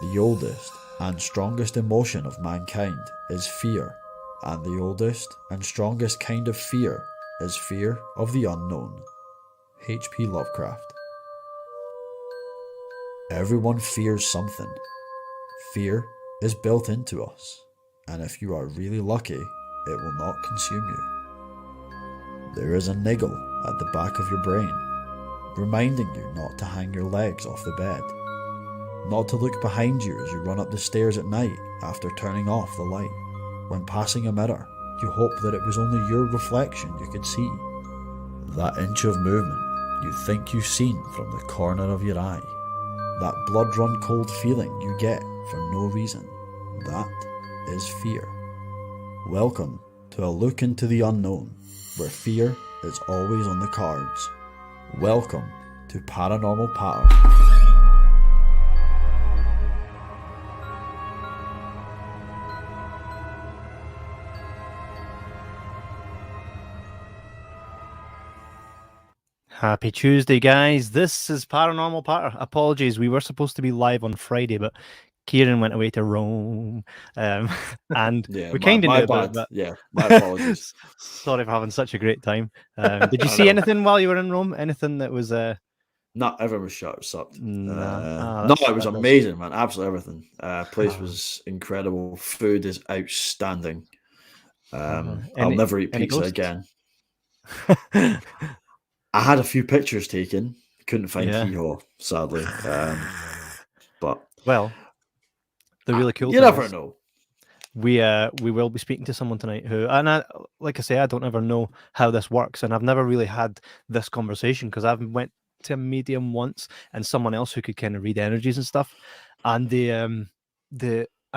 The oldest and strongest emotion of mankind is fear, and the oldest and strongest kind of fear is fear of the unknown. H.P. Lovecraft. Everyone fears something. Fear is built into us, and if you are really lucky, it will not consume you. There is a niggle at the back of your brain, reminding you not to hang your legs off the bed, not to look behind you as you run up the stairs at night after turning off the light. When passing a mirror, you hope that it was only your reflection you could see. That inch of movement you think you've seen from the corner of your eye. That blood-run cold feeling you get for no reason. That is fear. Welcome to a look into the unknown, where fear is always on the cards. Welcome to Paranormal Patter. Happy Tuesday, guys. This is Paranormal Patter. Apologies, we were supposed to be live on Friday, but Keiron went away to Rome, and we kind of knew about it. Yeah, my apologies. Sorry for having such a great time. Did you see anything while you were in Rome? Anything that was... Not everyone was shut or sucked. No, it was amazing, man. Absolutely everything. Place was incredible. Food is outstanding. I'll never eat pizza again. I had a few pictures taken. Couldn't find Keiron, sadly. But the really cool. You never know. We will be speaking to someone tonight who, and like I say, I don't ever know how this works, and I've never really had this conversation because I've went to a medium once and someone else who could kind of read energies and stuff, and I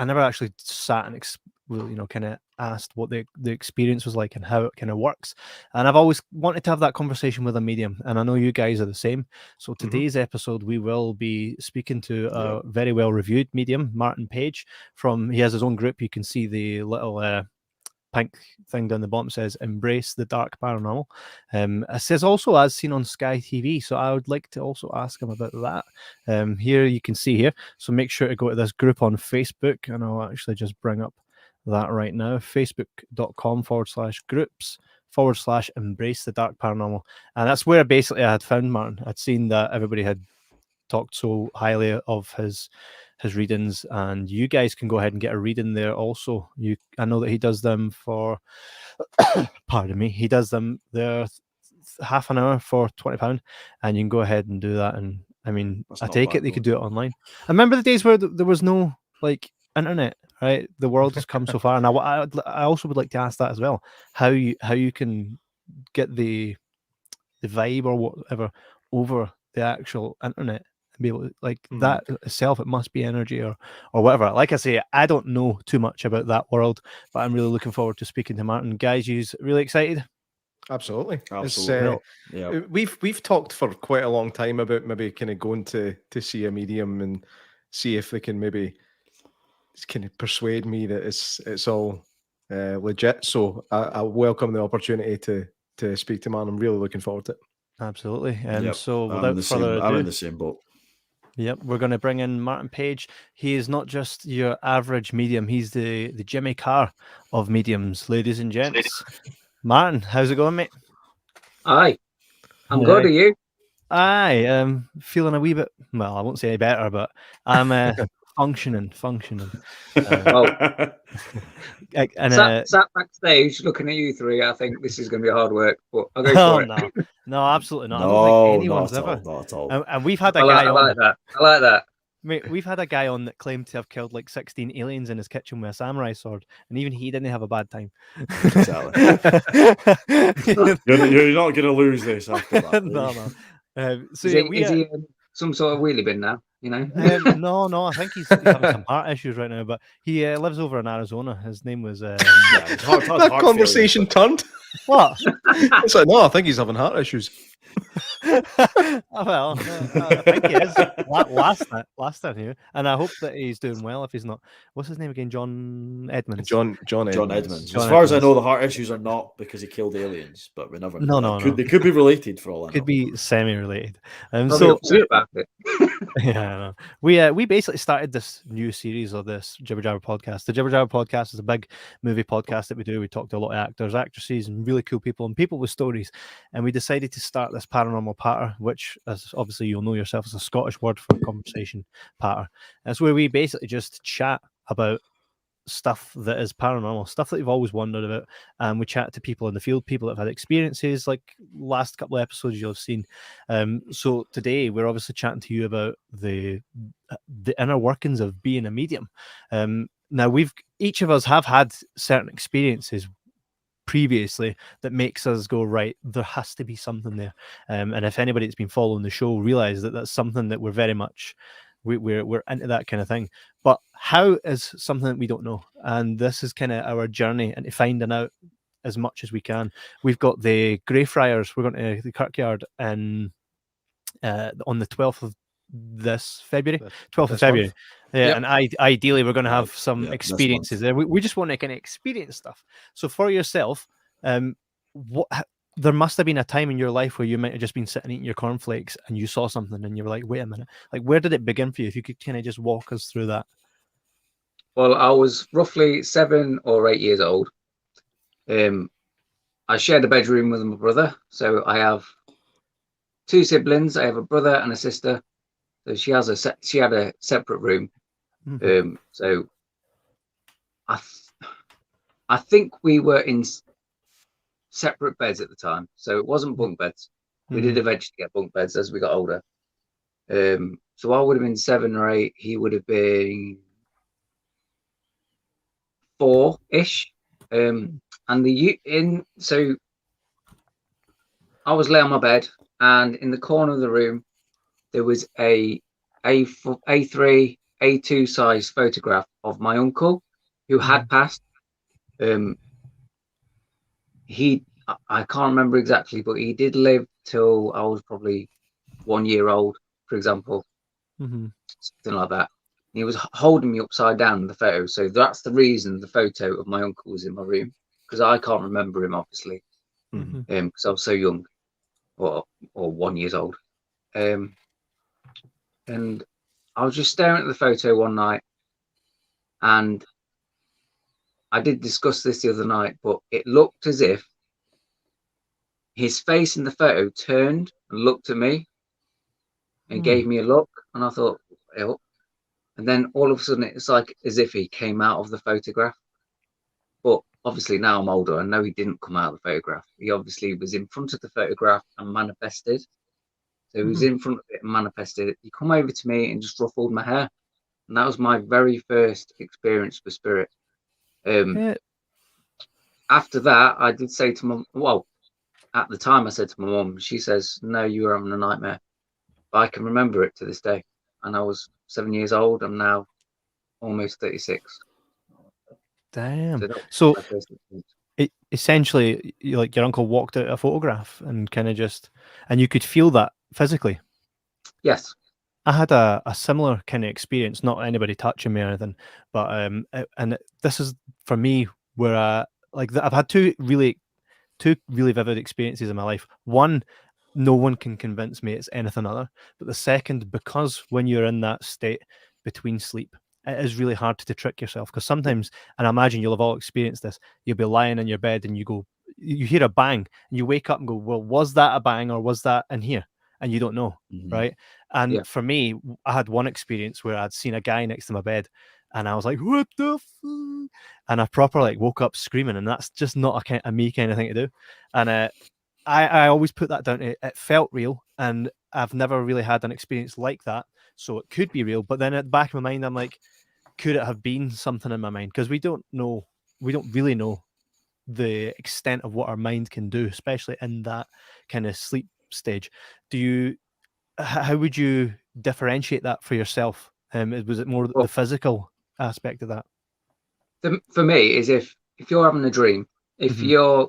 never actually sat and kind of asked what the experience was like and how it kind of works. And I've always wanted to have that conversation with a medium, and I know you guys are the same. So today's episode, we will be speaking to a very well reviewed medium, Martin Paige. He has his own group. You can see the little pink thing down the bottom says "Embrace the Dark Paranormal." It says also as seen on Sky TV. So I would like to also ask him about that. Here you can see here. So make sure to go to this group on Facebook, and I'll actually just bring up that right now. Facebook.com/groups/Embrace the Dark Paranormal. And that's where basically I had found Martin. I'd seen that everybody had talked so highly of his readings, and you guys can go ahead and get a reading there also. I know that he does them for pardon me, he does them there half an hour for £20, and you can go ahead and do that. And I mean, I take it they could do it online. I remember the days where there was no internet, right? The world has come so far, and I also would like to ask that as well. How you can get the vibe or whatever over the actual internet and be able to, that itself, it must be energy or whatever. Like I say, I don't know too much about that world, but I'm really looking forward to speaking to Martin. Guys, you really excited? Absolutely. We've talked for quite a long time about maybe kind of going to see a medium and see if they can maybe kind of persuade me that it's all legit. So I welcome the opportunity to speak to man. I'm really looking forward to it. Absolutely. So without further ado, I'm in the same boat. Yep, we're going to bring in Martin Paige. He is not just your average medium. He's the Jimmy Carr of mediums, ladies and gents. Martin, how's it going, mate? Aye, I'm good. Are you? Aye, feeling a wee bit, well, I won't say any better, but I'm functioning. Sat backstage looking at you three, I think this is going to be hard work, but I'll go for it. No, absolutely not. I don't think anyone's ever. Not at all. And we've had a guy on. I like that. Mate, we've had a guy on that claimed to have killed like 16 aliens in his kitchen with a samurai sword, and even he didn't have a bad time. Exactly. You're not going to lose this after that. No. So is he some sort of wheelie bin now? You know? No, I think he's having some heart issues right now, but he lives over in Arizona. His name was that conversation turned. What? It's like, no, I think he's having heart issues. Well, I think he is. Last time here, and I hope that he's doing well. If he's not, what's his name again? John Edmonds. John Edmonds. As far as I know, the heart issues are not because he killed aliens, but we never know. No. They could be related for all I know. Could be semi-related. So upset about it. Yeah, we basically started this new series of this Jibber Jabber podcast. The Jibber Jabber podcast is a big movie podcast that we do. We talk to a lot of actors, actresses, and really cool people and people with stories. And we decided to start this paranormal patter, which, as obviously you'll know yourself, is a Scottish word for conversation patter. And it's where we basically just chat about stuff that is paranormal, stuff that you've always wondered about. And we chat to people in the field, people that have had experiences, like last couple of episodes you'll have seen. So today we're obviously chatting to you about the inner workings of being a medium. Now each of us have had certain experiences previously that makes us go, right, there has to be something there. And if anybody that's been following the show realize that that's something that we're very much we're into, that kind of thing. But how is something that we don't know, and this is kind of our journey into finding out as much as we can. We've got the Greyfriars. We're going to the Kirkyard on the 12th of this February, 12th of February. Yeah, and ideally we're going to have some experiences there. We just want to kind of experience stuff. So for yourself, there must have been a time in your life where you might have just been sitting eating your cornflakes and you saw something and you were like, wait a minute, like where did it begin for you? If you could kind of just walk us through that. Well, I was roughly 7 or 8 years old. I shared a bedroom with my brother. So I have 2 siblings. I have a brother and a sister. So she had a separate room. Mm-hmm. So I think we were in separate beds at the time, so it wasn't bunk beds. We did eventually get bunk beds as we got older. So I would have been 7 or 8. He would have been 4-ish. So I was laying on my bed, and in the corner of the room there was a A3, A2 size photograph of my uncle who had passed. I can't remember exactly, but he did live till I was probably 1 year old, for example, something like that. He was holding me upside down in the photo, so that's the reason the photo of my uncle was in my room, because I can't remember him, obviously, because I was so young, or 1 year old. And I was just staring at the photo one night, and I did discuss this the other night, but it looked as if his face in the photo turned and looked at me and gave me a look, and I thought, ew. And then all of a sudden it's like as if he came out of the photograph. But obviously now I'm older, I know he didn't come out of the photograph. He obviously was in front of the photograph and manifested. So he was in front of it and manifested. He come over to me and just ruffled my hair. And that was my very first experience with spirit. After that, I did say to mum, well, at the time I said to my mum, she says, no, you were having a nightmare. But I can remember it to this day. And I was 7 years old. I'm now almost 36. Damn. So essentially, like your uncle walked out a photograph and kind of just, and you could feel that physically. Yes. I had a similar kind of experience, not anybody touching me or anything, but and this is for me where I've had two really vivid experiences in my life. One, no one can convince me it's anything other. But the second, because when you're in that state between sleep, it is really hard to trick yourself, because sometimes, and I imagine you'll have all experienced this, you'll be lying in your bed and you hear a bang and you wake up and go, well, was that a bang or was that in here? And you don't know, right? And for me, I had one experience where I'd seen a guy next to my bed and I was like, what the fuck? And I proper woke up screaming, and that's just not a me kind of thing to do. And I always put that down to it felt real, and I've never really had an experience like that, so it could be real. But then at the back of my mind, I'm like, could it have been something in my mind? Because we don't really know the extent of what our mind can do, especially in that kind of sleep stage. How would you differentiate that for yourself? Was it more the physical aspect of that? For me, is if you're having a dream, if you're,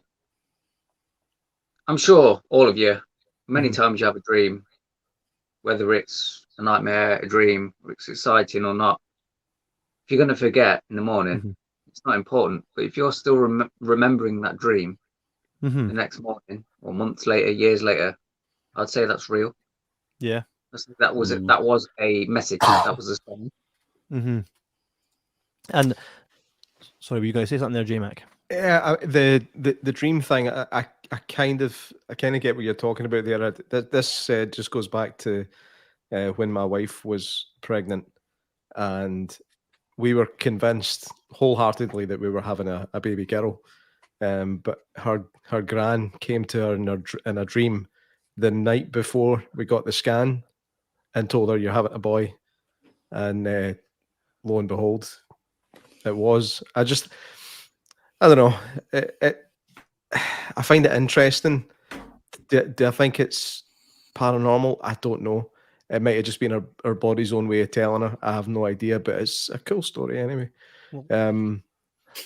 I'm sure all of you, many times you have a dream, whether it's a nightmare, a dream, or it's exciting or not. If you're going to forget in the morning, it's not important. But if you're still remembering that dream the next morning or months later, years later, I'd say that's real. Yeah. That was a message. That was a song. Mm-hmm. And sorry, were you going to say something there, J-Mac? Yeah, the dream thing. I kind of get what you're talking about there. This just goes back to when my wife was pregnant, and we were convinced wholeheartedly that we were having a baby girl. But her gran came to her in a dream the night before we got the scan and told her, "You're having a boy," and lo and behold, it was. I don't know. I find it interesting. Do I think it's paranormal? I don't know. It might have just been her body's own way of telling her. I have no idea, but it's a cool story anyway. Not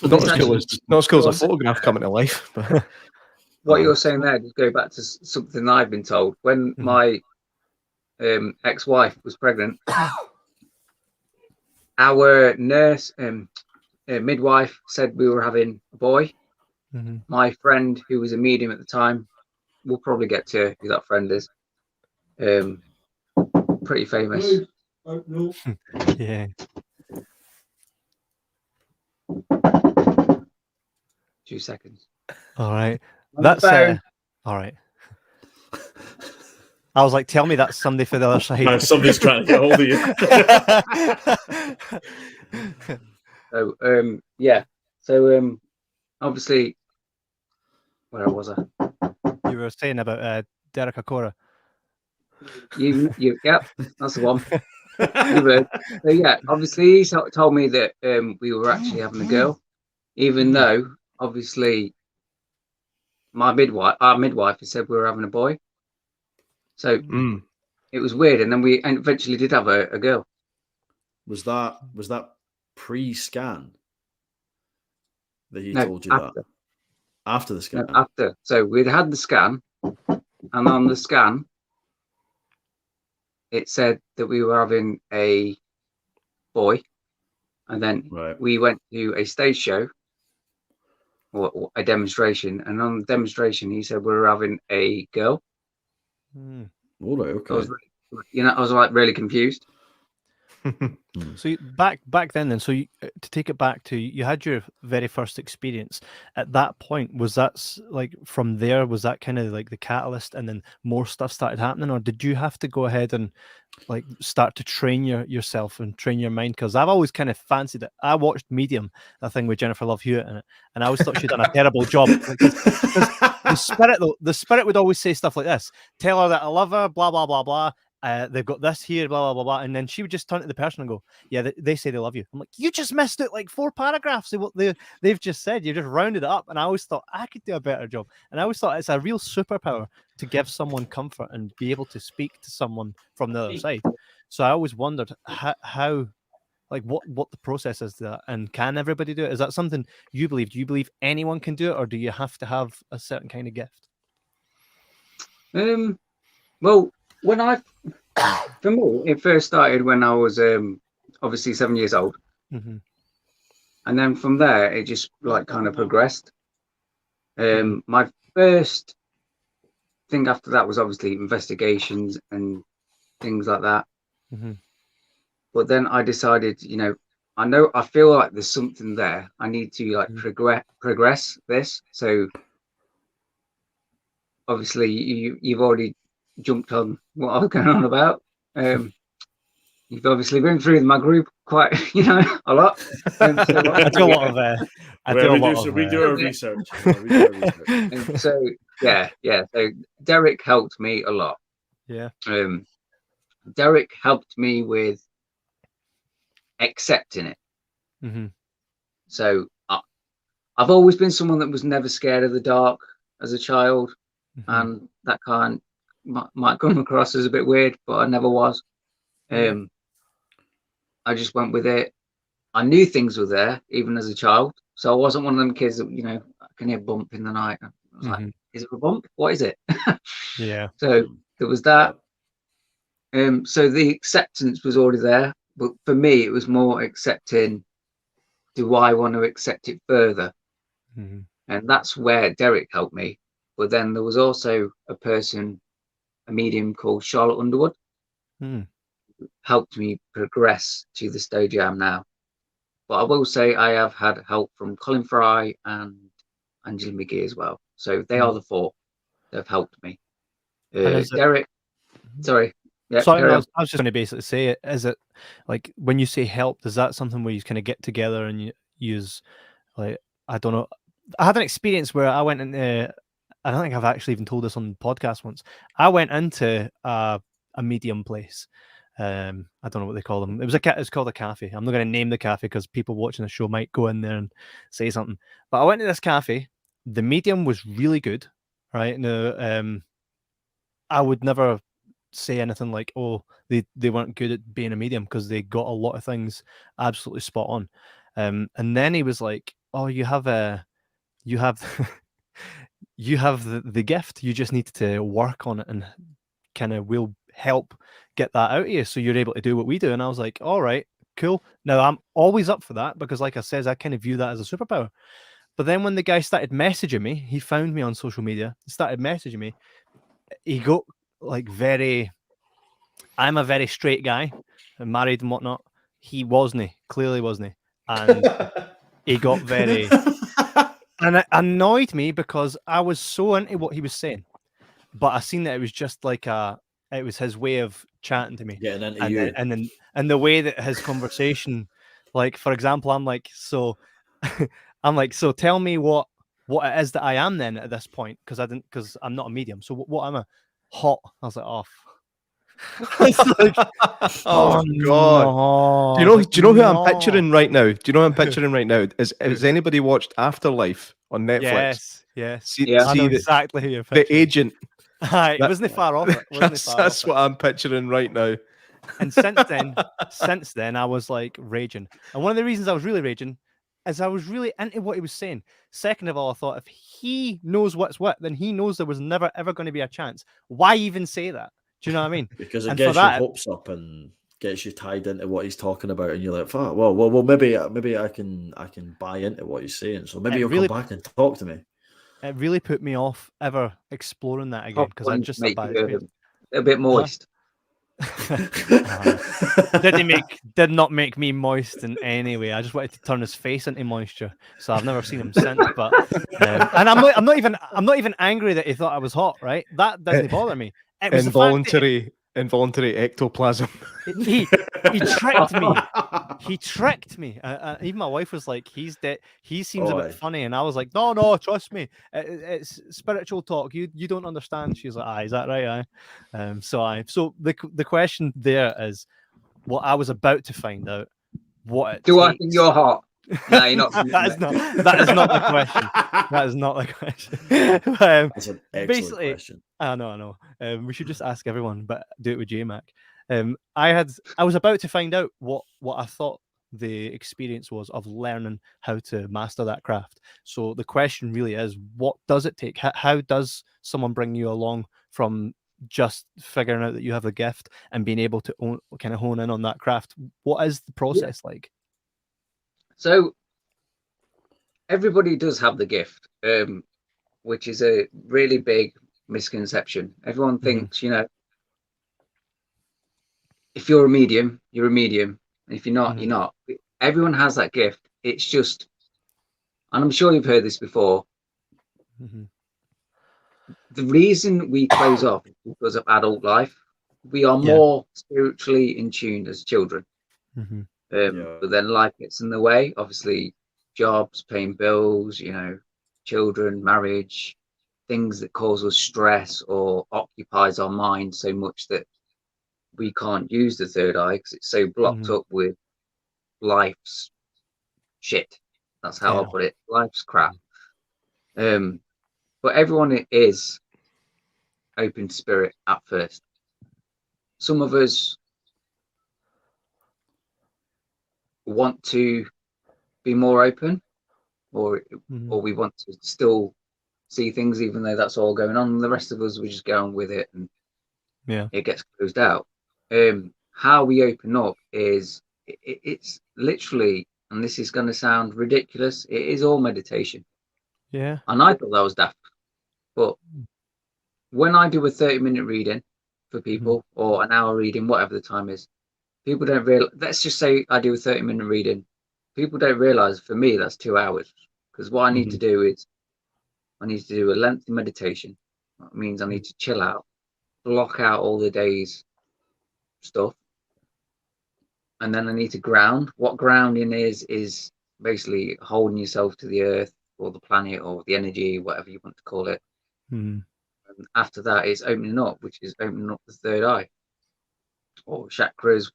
as cool as a photograph coming to life. But what you're saying there, just go back to something I've been told. When my ex-wife was pregnant, our nurse, midwife, said we were having a boy. Mm-hmm. My friend, who was a medium at the time, we'll probably get to who that friend is. Pretty famous. Yeah. 2 seconds. All right. That's all right. I was like, tell me that's somebody for the other side. Man, somebody's trying to get hold So of yeah. So obviously, where was I? You were saying about Derek Akora. Yep, that's the one. So yeah, obviously he told me that we were actually having a girl, even though obviously our midwife had said we were having a boy. So it was weird, and then we eventually did have a girl. Was that pre-scan that he told you after. That? After the scan? No, after. So we'd had the scan, and on the scan, it said that we were having a boy, and then we went to a stage show or a demonstration, and on the demonstration, he said we were having a girl. All right, okay. I was like really confused. So back then, so to take it back to, you had your very first experience. At that point, was that like from there? Was that kind of like the catalyst, and then more stuff started happening, or did you have to go ahead and like start to train yourself and train your mind? Because I've always kind of fancied it. I watched Medium, that thing with Jennifer Love Hewitt in it, and I always thought she'd done a terrible job. The spirit would always say stuff like this: "Tell her that I love her," blah blah blah blah. They've got this here, blah, blah, blah, blah. And then she would just turn to the person and go, yeah, they say they love you. I'm like, you just missed it like 4 paragraphs of what they've just said. You just rounded it up. And I always thought I could do a better job. And I always thought it's a real superpower to give someone comfort and be able to speak to someone from the other side. So I always wondered how like what the process is to that. And can everybody do it? Is that something you believe? Do you believe anyone can do it? Or do you have to have a certain kind of gift? Well, for me, it first started when I was obviously 7 years old, and then from there it just like kind of progressed. My first thing after that was obviously investigations and things like that. But then I decided, I feel like there's something there. I need to like progress this. So obviously you've already jumped on what I was going on about. You've obviously been through my group quite, a lot. I do a lot of we do our research. So so Derek helped me a lot. Yeah. Derek helped me with accepting it. So I've always been someone that was never scared of the dark as a child, and that might come across as a bit weird, but I never was. I just went with it. I knew things were there even as a child, so I wasn't one of them kids that I can hear a bump in the night. I was like, is it a bump? What is it? Yeah. So there was that. So the acceptance was already there, but for me it was more accepting, do I want to accept it further? And that's where Derek helped me. But then there was also a medium called Charlotte Underwood. helped me progress to the stage I am now. But I will say I have had help from Colin Fry and Angela McGee as well. So they are the 4 that have helped me. Derek, sorry. Yeah, sorry, I was just going to basically say, is it like when you say help, is that something where you kind of get together and you use, like, I don't know. I had an experience where I went into, I don't think I've actually even told this on the podcast once. I went into a medium place. I don't know what they call them. It's called a cafe. I'm not going to name the cafe because people watching the show might go in there and say something. But I went to this cafe. The medium was really good, right? Now, I would never say anything like, oh, they weren't good at being a medium, because they got a lot of things absolutely spot on. And then he was like, oh, you have you have the gift. You just need to work on it, and kind of we'll help get that out of you so you're able to do what we do. And I was like, all right, cool. Now I'm always up for that, because like I says, I kind of view that as a superpower. But then when the guy started messaging me, he found me on social media, started messaging me, he got like I'm a very straight guy, married and whatnot. He clearly wasn't. And he got very, and it annoyed me because I was so into what he was saying, but I seen that it was just like it was his way of chatting to me. Getting into you. And the way that his conversation, like, for example, I'm like, so tell me what it is that I am then at this point, because I'm not a medium. So what am I? Hot. I was like, oh. Like, oh God! No. Do you know who I'm picturing right now? Do you know who I'm picturing right now? Has anybody watched Afterlife on Netflix? Yes. I know exactly who you're picturing. The agent. It wasn't far off it. That's what I'm picturing right now. And since then, I was like raging. And one of the reasons I was really raging is I was really into what he was saying. Second of all, I thought, if he knows what's what, then he knows there was never ever going to be a chance. Why even say that? Do you know what I mean? Because it gets your hopes up and gets you tied into what he's talking about, and you're like, well, maybe I can buy into what he's saying. So maybe you'll come back and talk to me. It really put me off ever exploring that again, because I just thought a bit moist. Did not make me moist in any way. I just wanted to turn his face into moisture. So I've never seen him since. But and I'm not even angry that he thought I was hot. Right? That doesn't bother me. It was involuntary ectoplasm. He tricked me. He tricked me. Even my wife was like, "He's dead. He seems a bit funny," and I was like, "No, trust me. It's spiritual talk. You don't understand." She's like, "Aye, is that right?" So the question there is, what I was about to find out. What it do takes. I think you're hot? No, you're not. That is not the question. That is not the question. That's an excellent question. I know. We should just ask everyone, but do it with J-Mac. I was about to find out what I thought the experience was of learning how to master that craft. So the question really is, what does it take? How does someone bring you along from just figuring out that you have a gift and being able to kind of hone in on that craft? What is the process like? So everybody does have the gift, which is a really big misconception. Everyone thinks, if you're a medium, you're a medium. And if you're not, you're not. Everyone has that gift. It's just, and I'm sure you've heard this before. The reason we close off is because of adult life. We are more spiritually in tune as children. But then life gets in the way. Obviously, jobs, paying bills, children, marriage, things that cause us stress or occupies our mind so much that we can't use the third eye because it's so blocked up with life's shit. That's how I put it. Life's crap. But everyone is open spirit at first. Some of us want to be more open, or we want to still see things even though that's all going on, and the rest of us, we just go on with it and it gets closed out. How we open up is it's literally, and this is going to sound ridiculous, it is all meditation. And I thought that was daft, but when I do a 30-minute reading, for people, or an hour reading, whatever the time is. People don't realize. Let's just say I do a 30-minute reading. People don't realize for me that's 2 hours, because what I need to do is I need to do a lengthy meditation. That means I need to chill out, block out all the day's stuff, and then I need to ground. What grounding is basically holding yourself to the earth or the planet or the energy, whatever you want to call it. And after that, it's opening up, which is opening up the third eye or chakras.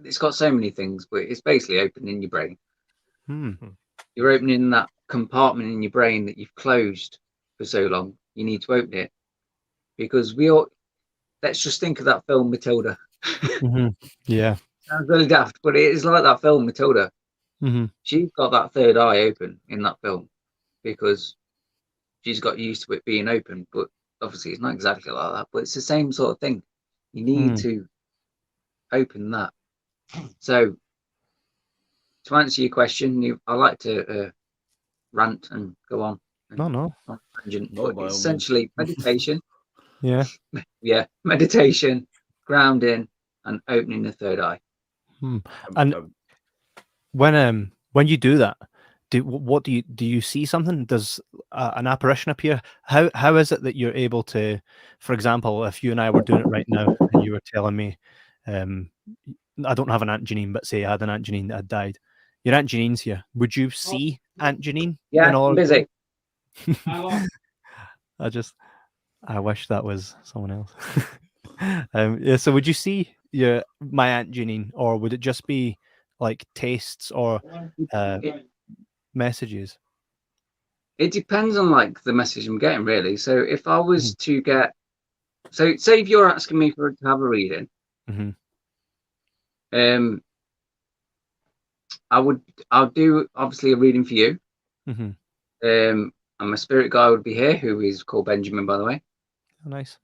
It's got so many things, but it's basically opening your brain. You're opening that compartment in your brain that you've closed for so long. You need to open it, because we all, let's just think of that film Matilda. Yeah, sounds really daft, but it is like that film Matilda. She's got that third eye open in that film because she's got used to it being open, but obviously it's not exactly like that, but it's the same sort of thing. You need to open that. So to answer your question, I like to rant and go on. No. Tangent, but it's essentially meditation. Yeah. Meditation, grounding, and opening the third eye. And when you do that, what do you see something? Does an apparition appear? How is it that you're able to, for example, if you and I were doing it right now and you were telling me, I don't have an Aunt Janine, but say I had an Aunt Janine that had died. Your Aunt Janine's here. Would you see Aunt Janine? Yeah, I'm busy. I wish that was someone else. Yeah, so would you see my Aunt Janine, or would it just be like tastes or messages? It depends on like the message I'm getting, really. So if I was to get, so say if you're asking me to have a reading, I'll do obviously a reading for you. And my spirit guide would be here, who is called Benjamin, by the way. Oh, nice.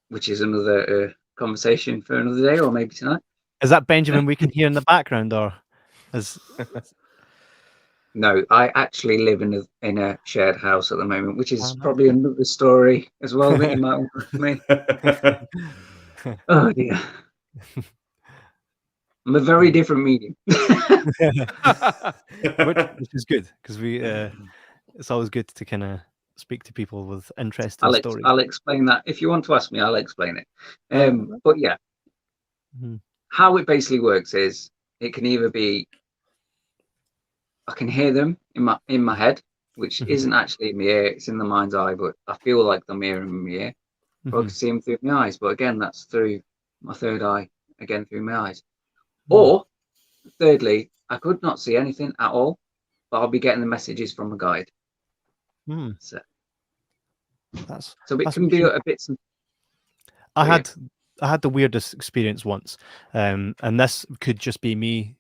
Which is another conversation for another day, or maybe tonight. Is that Benjamin we can hear in the background, or is? No, I actually live in a shared house at the moment, which is probably another story as well that you might want to me. Oh dear. I'm a very different medium. Which is good, because it's always good to kind of speak to people with interesting stories. I'll explain that. If you want to ask me, I'll explain it. But yeah, how it basically works is it can either be I can hear them in my head, which isn't actually in my ear, it's in the mind's eye, but I feel like I'm hearing them in my ear. Or I can see them through my eyes, but again, that's through my third eye, again through my eyes. Or thirdly, I could not see anything at all, but I'll be getting the messages from a guide. So it can be a bit. I had the weirdest experience once, and this could just be me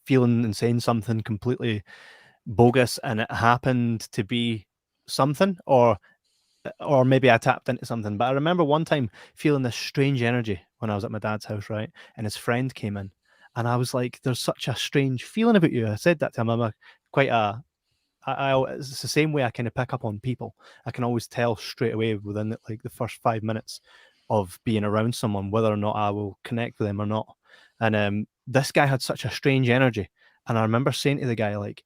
feeling and saying something completely bogus, and it happened to be something, or maybe I tapped into something. But I remember one time feeling this strange energy when I was at my dad's house, right? And his friend came in, and I was like, "There's such a strange feeling about you." I said that to him. I'm it's the same way I kind of pick up on people. I can always tell straight away within like the first 5 minutes of being around someone whether or not I will connect with them or not. And this guy had such a strange energy, and I remember saying to the guy, like,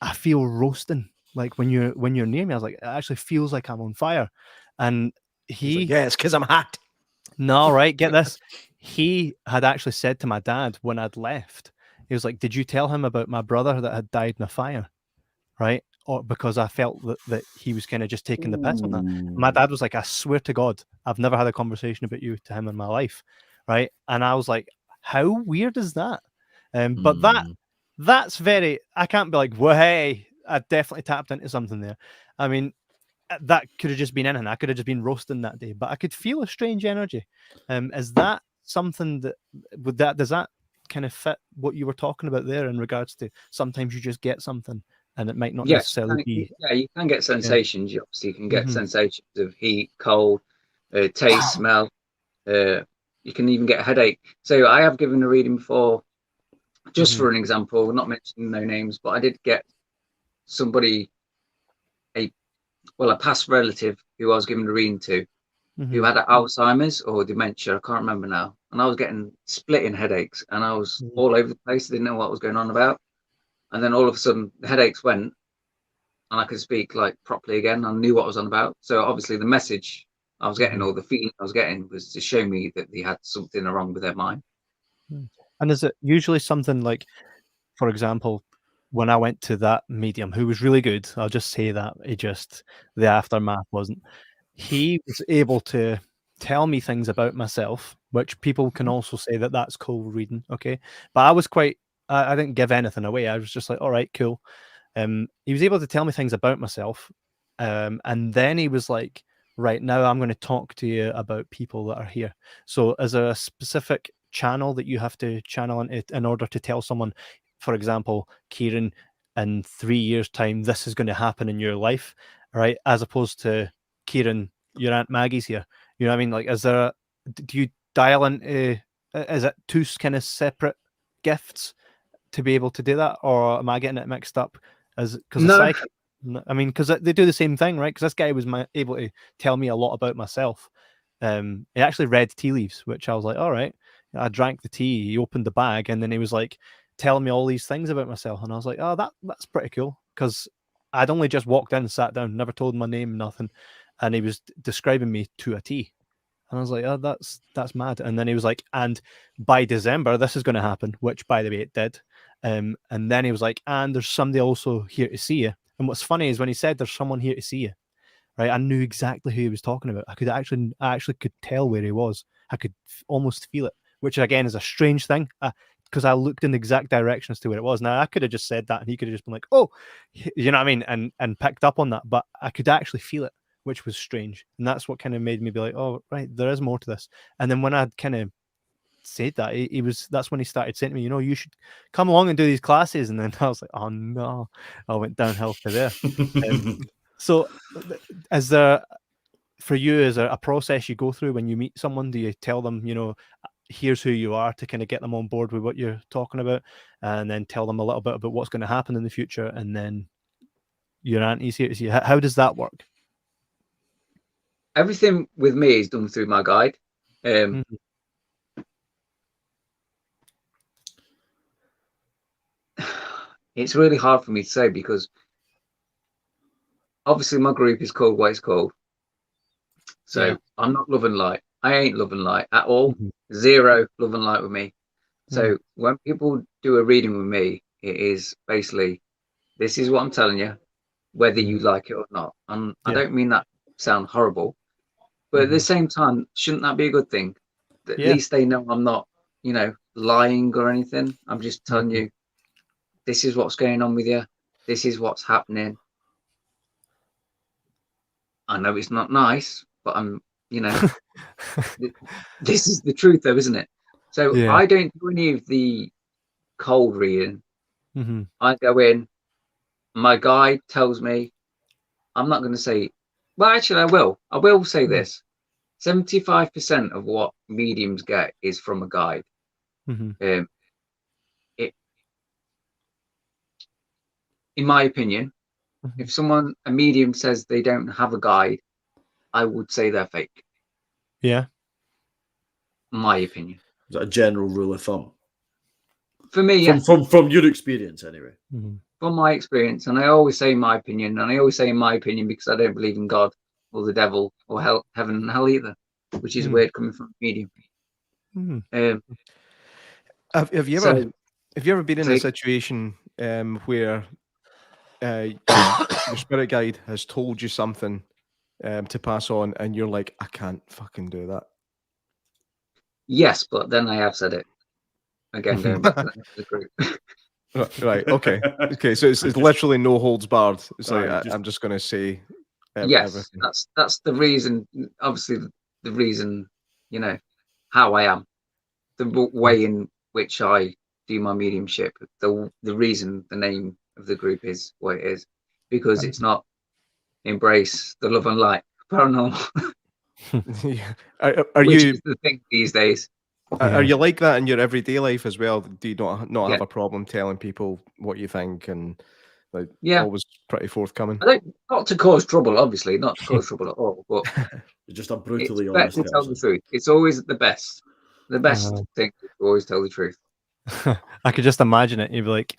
I feel roasting. Like when you're near me, I was like, it actually feels like I'm on fire. And he's like, yeah, it's because I'm hot. No, right, get this. He had actually said to my dad when I'd left, he was like, did you tell him about my brother that had died in a fire? Right? Or because I felt that he was kind of just taking the piss on that. My dad was like, I swear to God, I've never had a conversation about you to him in my life. Right? And I was like, how weird is that? But that's very, I can't be like, well, hey, I definitely tapped into something there. I mean, that could have just been anything. I could have just been roasting that day, but I could feel a strange energy. Is that something does that kind of fit what you were talking about there in regards to sometimes you just get something and it might not necessarily be. Yeah, you can get sensations. You obviously can get sensations of heat, cold, taste, smell. You can even get a headache. So I have given a reading before, just for an example, not mentioning no names, but I did get somebody, a past relative who I was giving a reading to, who had Alzheimer's or dementia. I can't remember now. And I was getting splitting headaches, and I was all over the place. I didn't know what was going on about. And then all of a sudden, the headaches went, and I could speak like properly again. I knew what I was on about. So obviously, the message I was getting, or the feeling I was getting, was to show me that they had something wrong with their mind. And is it usually something like, for example, when I went to that medium, who was really good, I'll just say that, the aftermath wasn't. He was able to tell me things about myself, which people can also say that that's cold reading, okay? But I was I didn't give anything away. I was just like, all right, cool. He was able to tell me things about myself. And then he was like, right, now I'm going to talk to you about people that are here. So is there a specific channel that you have to channel in order to tell someone, for example, Keiron, in 3 years' time, this is going to happen in your life, right? As opposed to, Keiron, your Aunt Maggie's here. You know what I mean? Like, do you dial into, is it two kind of separate gifts to be able to do that? Or am I getting it mixed up? No. I mean, because they do the same thing, right? Because this guy was able to tell me a lot about myself. He actually read tea leaves, which I was like, all right. I drank the tea, he opened the bag, and then he was like telling me all these things about myself. And I was like, oh, that's pretty cool. Because I'd only just walked in, sat down, never told my name, nothing. And he was describing me to a T. And I was like, oh, that's mad. And then he was like, and by December, this is going to happen, which, by the way, it did. And then he was like, and there's somebody also here to see you. And what's funny is when he said there's someone here to see you, right? I knew exactly who he was talking about. I actually could tell where he was. I could almost feel it, which again is a strange thing, because I looked in the exact direction as to where it was. Now I could have just said that, and he could have just been like, "Oh," you know what I mean, and picked up on that. But I could actually feel it, which was strange, and that's what kind of made me be like, "Oh, right, there is more to this." And then when I kind of said that, that's when he started saying to me, you should come along and do these classes. And then I was like, oh no, I went downhill to there. So is there, for you, is there a process you go through when you meet someone? Do you tell them, here's who you are, to kind of get them on board with what you're talking about, and then tell them a little bit about what's going to happen in the future, and then your auntie's here to see you? How does that work? Everything with me is done through my guide. It's really hard for me to say, because obviously my group is called what it's called. So yeah. I'm not love and light. I ain't love and light at all. Zero love and light with me. So when people do a reading with me, it is basically, this is what I'm telling you, whether you like it or not. And I don't mean that to sound horrible, but at the same time, shouldn't that be a good thing? At least they know I'm not, lying or anything. I'm just telling you, this is what's going on with you. This is what's happening. I know it's not nice, but I'm, this is the truth though, isn't it? So I don't do any of the cold reading. I go in, my guide tells me, I'm not going to say, well, actually I will say this. 75% of what mediums get is from a guide. In my opinion, if a medium says they don't have a guide, I would say they're fake. Yeah. My opinion. Is that a general rule of thumb? For me, from your experience, anyway. From my experience, and I always say my opinion, and I always say my opinion because I don't believe in God or the devil or hell, heaven and hell either, which is weird coming from a medium. Have you ever been in a situation where your spirit guide has told you something to pass on, and you're like, I can't fucking do that? Yes, but then I have said it again. Going back to the group. Right. Okay. So it's literally no holds barred. It's like I'm just going to say. Yes, everything. that's the reason. Obviously, the reason. How I am, the way in which I do my mediumship. The reason the name of the group is what it is, because it's not embrace the love and light paranormal. Are which you is the thing these days? Are you like that in your everyday life as well? Do you not have a problem telling people what you think and Like, Yeah. always pretty forthcoming. Not to cause trouble, obviously, not to cause trouble at all, but You're just a it's brutally better honest to tell the person. truth. It's always the best. The best thing is to always tell the truth. I could just imagine it. You'd be like,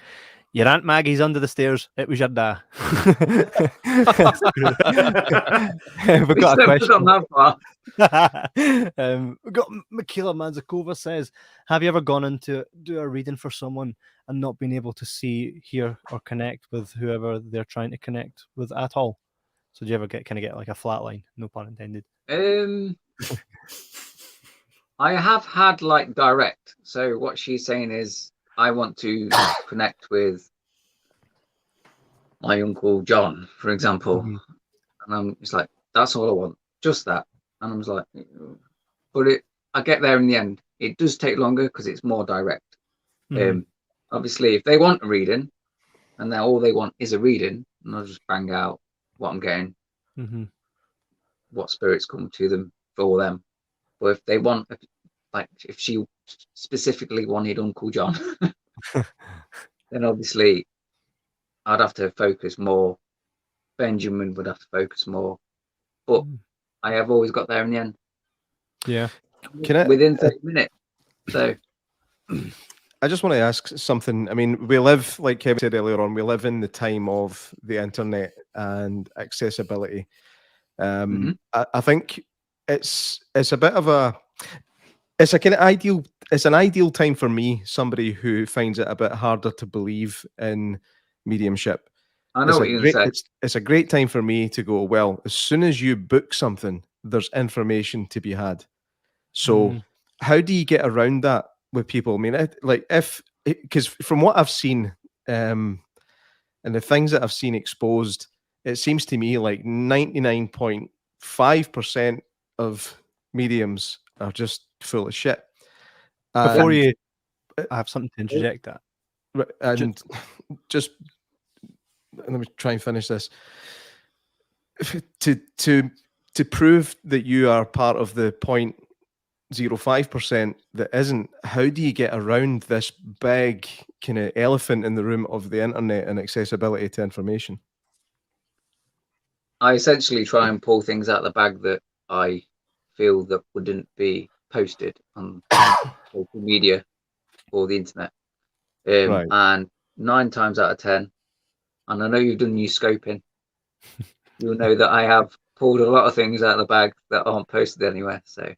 your Aunt Maggie's under the stairs. It was your da. We've got a question. We've got Michaela Manzakova says, have you ever gone in to do a reading for someone and not been able to see, hear, or connect with whoever they're trying to connect with at all? So do you ever get like a flat line? No pun intended. I have had like direct. So what she's saying is, I want to connect with my uncle John, for example, and it's like, that's all I want, just that. And I was like, but I get there in the end. It does take longer because it's more direct. Obviously, if they want a reading, and then all they want is a reading, and I'll just bang out what I'm getting, what spirits come to them for them. But if they want, like, if she specifically wanted Uncle John, then obviously I'd have to focus more. Benjamin would have to focus more. But I have always got there in the end. Yeah. Within 30 minutes. So I just want to ask something. I mean, we live, like Kevin said earlier on, we live in the time of the internet and accessibility. I think it's a bit of a, it's like an ideal time for me, somebody who finds it a bit harder to believe in mediumship. I know what you're going to say. It's a great time for me to go, well, as soon as you book something, there's information to be had. So how do you get around that with people? I mean, because from what I've seen, and the things that I've seen exposed, it seems to me like 99.5% of mediums are just full of shit. Before I have something to interject that. And just let me try and finish this. To prove that you are part of the 0.05% that isn't, how do you get around this big kind of elephant in the room of the internet and accessibility to information? I essentially try and pull things out of the bag that I feel that wouldn't be posted on social media or the internet. Right. And 9 times out of 10, and I know you've done new scoping, you'll know that I have pulled a lot of things out of the bag that aren't posted anywhere. So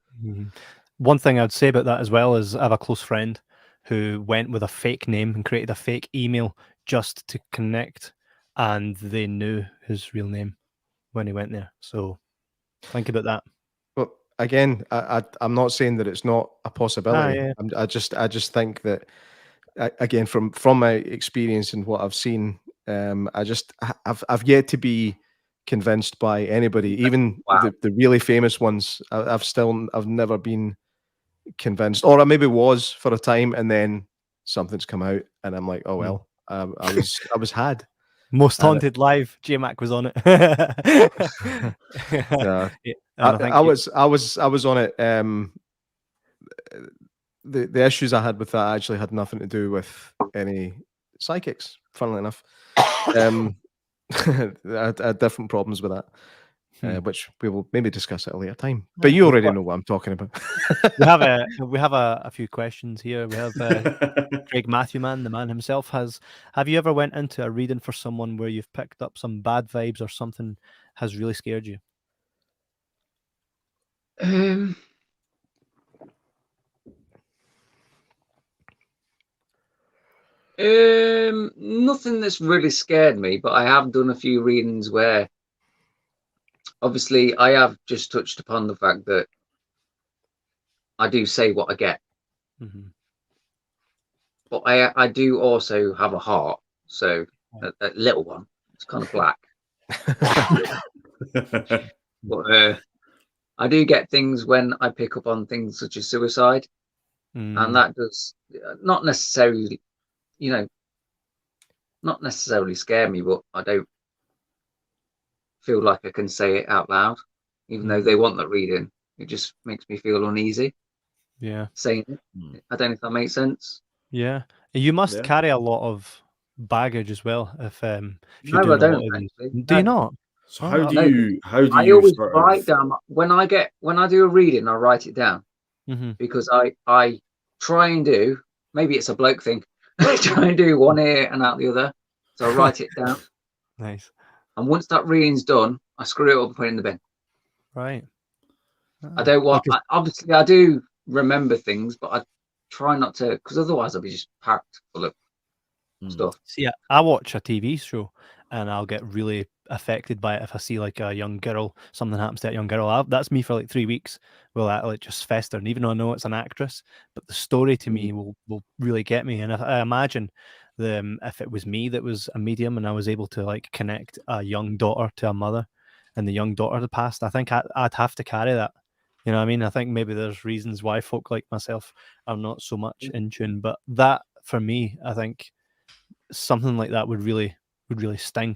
one thing I'd say about that as well is I have a close friend who went with a fake name and created a fake email just to connect, and they knew his real name when he went there. So think about that. Well, again, I'm not saying that it's not a possibility. Yeah. I just think that, again, from my experience and what I've seen, I've yet to be convinced by anybody, even the really famous ones. I've never been convinced, or I maybe was for a time, and then something's come out, and I'm like, oh well, I was had. Most Haunted Live, J-Mac was on it. Yeah. I was on it. The issues I had with that actually had nothing to do with any psychics, funnily enough. I had different problems with that, which we will maybe discuss at a later time. But you already know what I'm talking about. we have a few questions here. We have Craig Matthewman, the man himself, have you ever went into a reading for someone where you've picked up some bad vibes or something has really scared you? Nothing that's really scared me, but I have done a few readings where obviously I have just touched upon the fact that I do say what I get. But I do also have a heart, so a little one. It's kind of black. But I do get things when I pick up on things such as suicide, and that does not necessarily, not necessarily scare me, but I don't feel like I can say it out loud, even though they want that reading. It just makes me feel uneasy. Yeah, saying it. I don't know if that makes sense. Yeah, you must carry a lot of baggage as well. If you're No, I doing a don't lot of these, actually. do you not? So how do No, you I always sort write of down when I do a reading. I write it down because I try and do, maybe it's a bloke thing. I try and do one ear and out the other, so I write it down. Nice. And once that reading's done, I screw it up and put it in the bin. Right. I don't want. Obviously, I do remember things, but I try not to, because otherwise I'll be just packed full of stuff. See, I watch a TV show and I'll get really affected by it if I see like a young girl, something happens to that young girl. That's me for like 3 weeks. Well, that like just fester, and even though I know it's an actress, but the story to me will really get me. And I imagine if it was me that was a medium and I was able to like connect a young daughter to a mother, and the young daughter had passed, I think I'd have to carry that. You know what I mean? I think maybe there's reasons why folk like myself are not so much in tune, but that for me, I think something like that would really sting.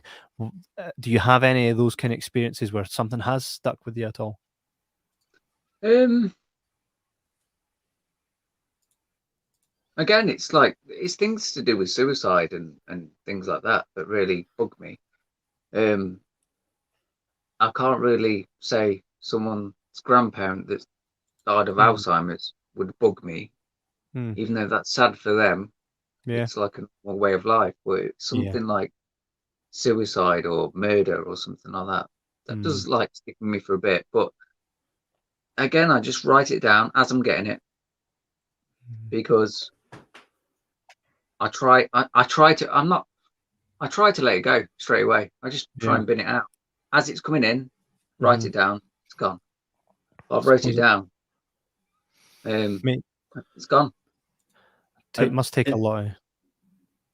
Do you have any of those kind of experiences where something has stuck with you at all? Again, it's things to do with suicide and things like that really bug me. I can't really say someone's grandparent that's died of Alzheimer's would bug me, even though that's sad for them. Yeah, it's like a way of life. But it's something like suicide or murder or something like that does like stick with me for a bit. But again, I just write it down as I'm getting it, because I try to let it go straight away. I just try and bin it out as it's coming in. Write it down. It's gone. I've wrote it down. It's gone. It must take a lot.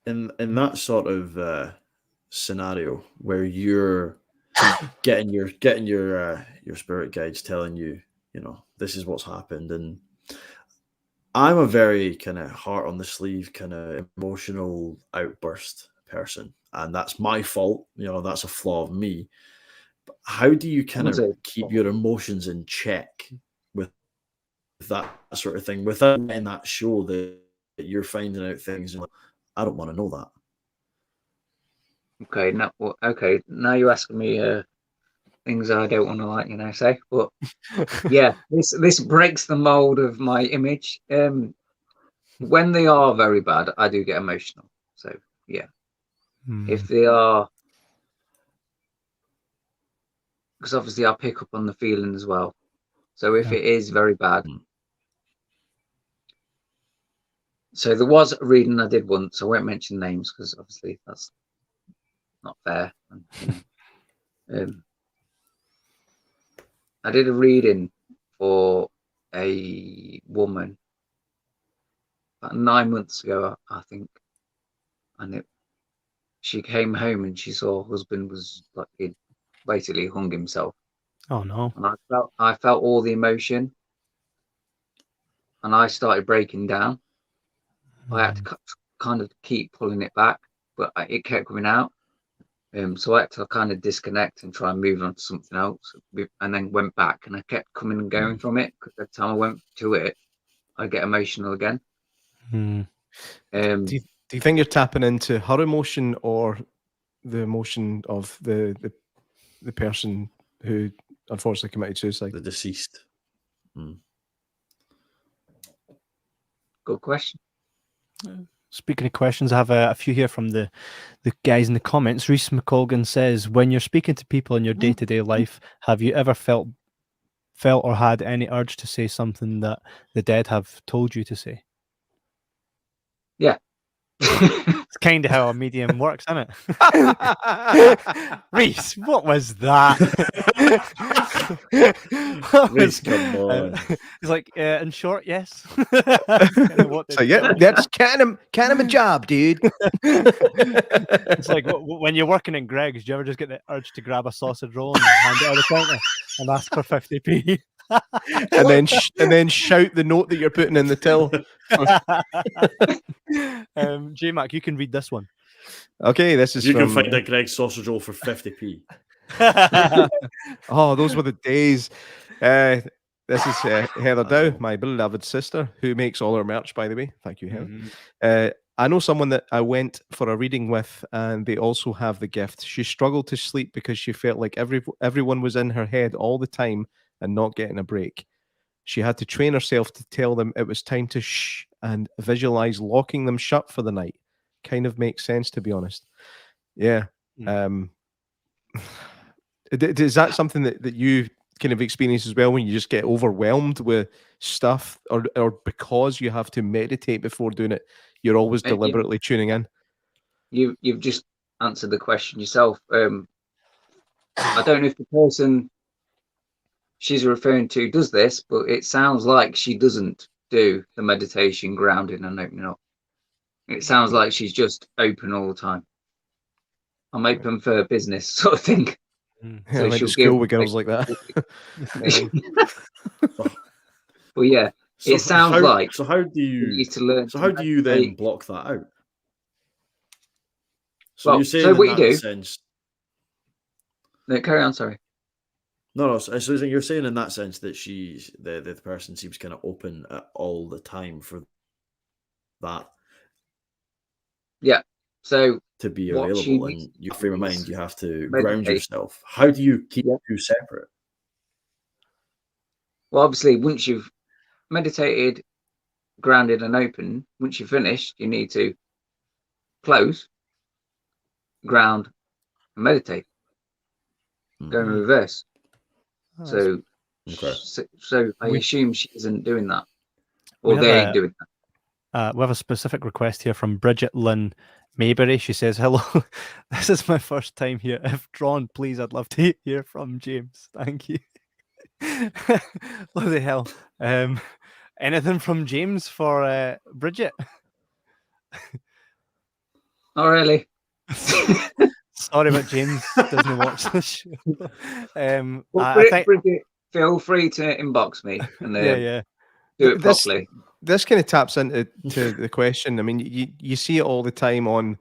In that sort of scenario where you're getting your spirit guides telling you, you know, this is what's happened, and I'm a very kind of heart on the sleeve, kind of emotional outburst person, and that's my fault. You know, that's a flaw of me. But how do you kind of keep your emotions in check with that sort of thing without letting that show that you're finding out things and like, I don't want to know that? Okay, now you're asking me things I don't want to say, but yeah, this breaks the mold of my image. When they are very bad, I do get emotional. So yeah, if they are, because obviously I pick up on the feeling as well. So if it is very bad, so there was a reading I did once. I won't mention names because obviously that's not fair. I did a reading for a woman about 9 months ago, I think, and she came home and she saw her husband was like he'd basically hung himself. Oh no! And I felt all the emotion, and I started breaking down. I had to kind of keep pulling it back, but it kept coming out. So I had to kind of disconnect and try and move on to something else, and then went back, and I kept coming and going from it, because every time I went to it, I get emotional again. Do you think you're tapping into her emotion or the emotion of the person who unfortunately committed suicide? The deceased. Good question. Speaking of questions, I have a few here from the guys in the comments. Reese McColgan says, when you're speaking to people in your day-to-day life, have you ever felt or had any urge to say something that the dead have told you to say? Yeah. It's kind of how a medium works, isn't it? Reese, what was that? Reese, come on. He's like, in short, yes. So yeah, that's kind of a job, dude. It's like when you're working in Greg's, do you ever just get the urge to grab a sausage roll and hand it out the counter and ask for 50p? and then shout the note that you're putting in the till. J-Mac, you can read this one. Okay, this is you from... can find a Greg's sausage roll for 50p. Oh, those were the days. This is Heather Dow, my beloved sister, who makes all our merch, by the way. Thank you, Heather. I know someone that I went for a reading with, and they also have the gift. She struggled to sleep because she felt like everyone was in her head all the time and not getting a break. She had to train herself to tell them it was time to shh and visualize locking them shut for the night. Kind of makes sense, to be honest. Yeah. Is that something that you kind of experience as well, when you just get overwhelmed with stuff, or because you have to meditate before doing it, you're always deliberately tuning in? You've just answered the question yourself. I don't know if the person she's referring to does this, but it sounds like she doesn't do the meditation, grounding and opening up. It sounds like she's just open all the time. I'm open for business, sort of thing. So I went to school with girls like that. Well, yeah, it sounds like. So how do you need to learn? So how do you then block that out? So well, you're saying so what in you that do? sense. No, carry on. Sorry. No. So you're saying in that sense that the person seems kind of open all the time for that. Yeah. So to be available, and your frame of mind, you have to ground yourself. How do you keep the two separate? Well, obviously, once you've meditated, grounded, and open, once you've finished, you need to close, ground, and meditate. Go in reverse. So I assume she isn't doing that, or they ain't doing that. We have a specific request here from Bridget Lynn Mayberry. She says, "Hello, this is my first time here. If drawn, please, I'd love to hear from James. Thank you." What the hell? Anything from James for Bridget? Not really. Sorry, but James doesn't watch this show. Bridget, feel free to inbox me and do it properly. This kind of taps into the question. I mean, you see it all the time on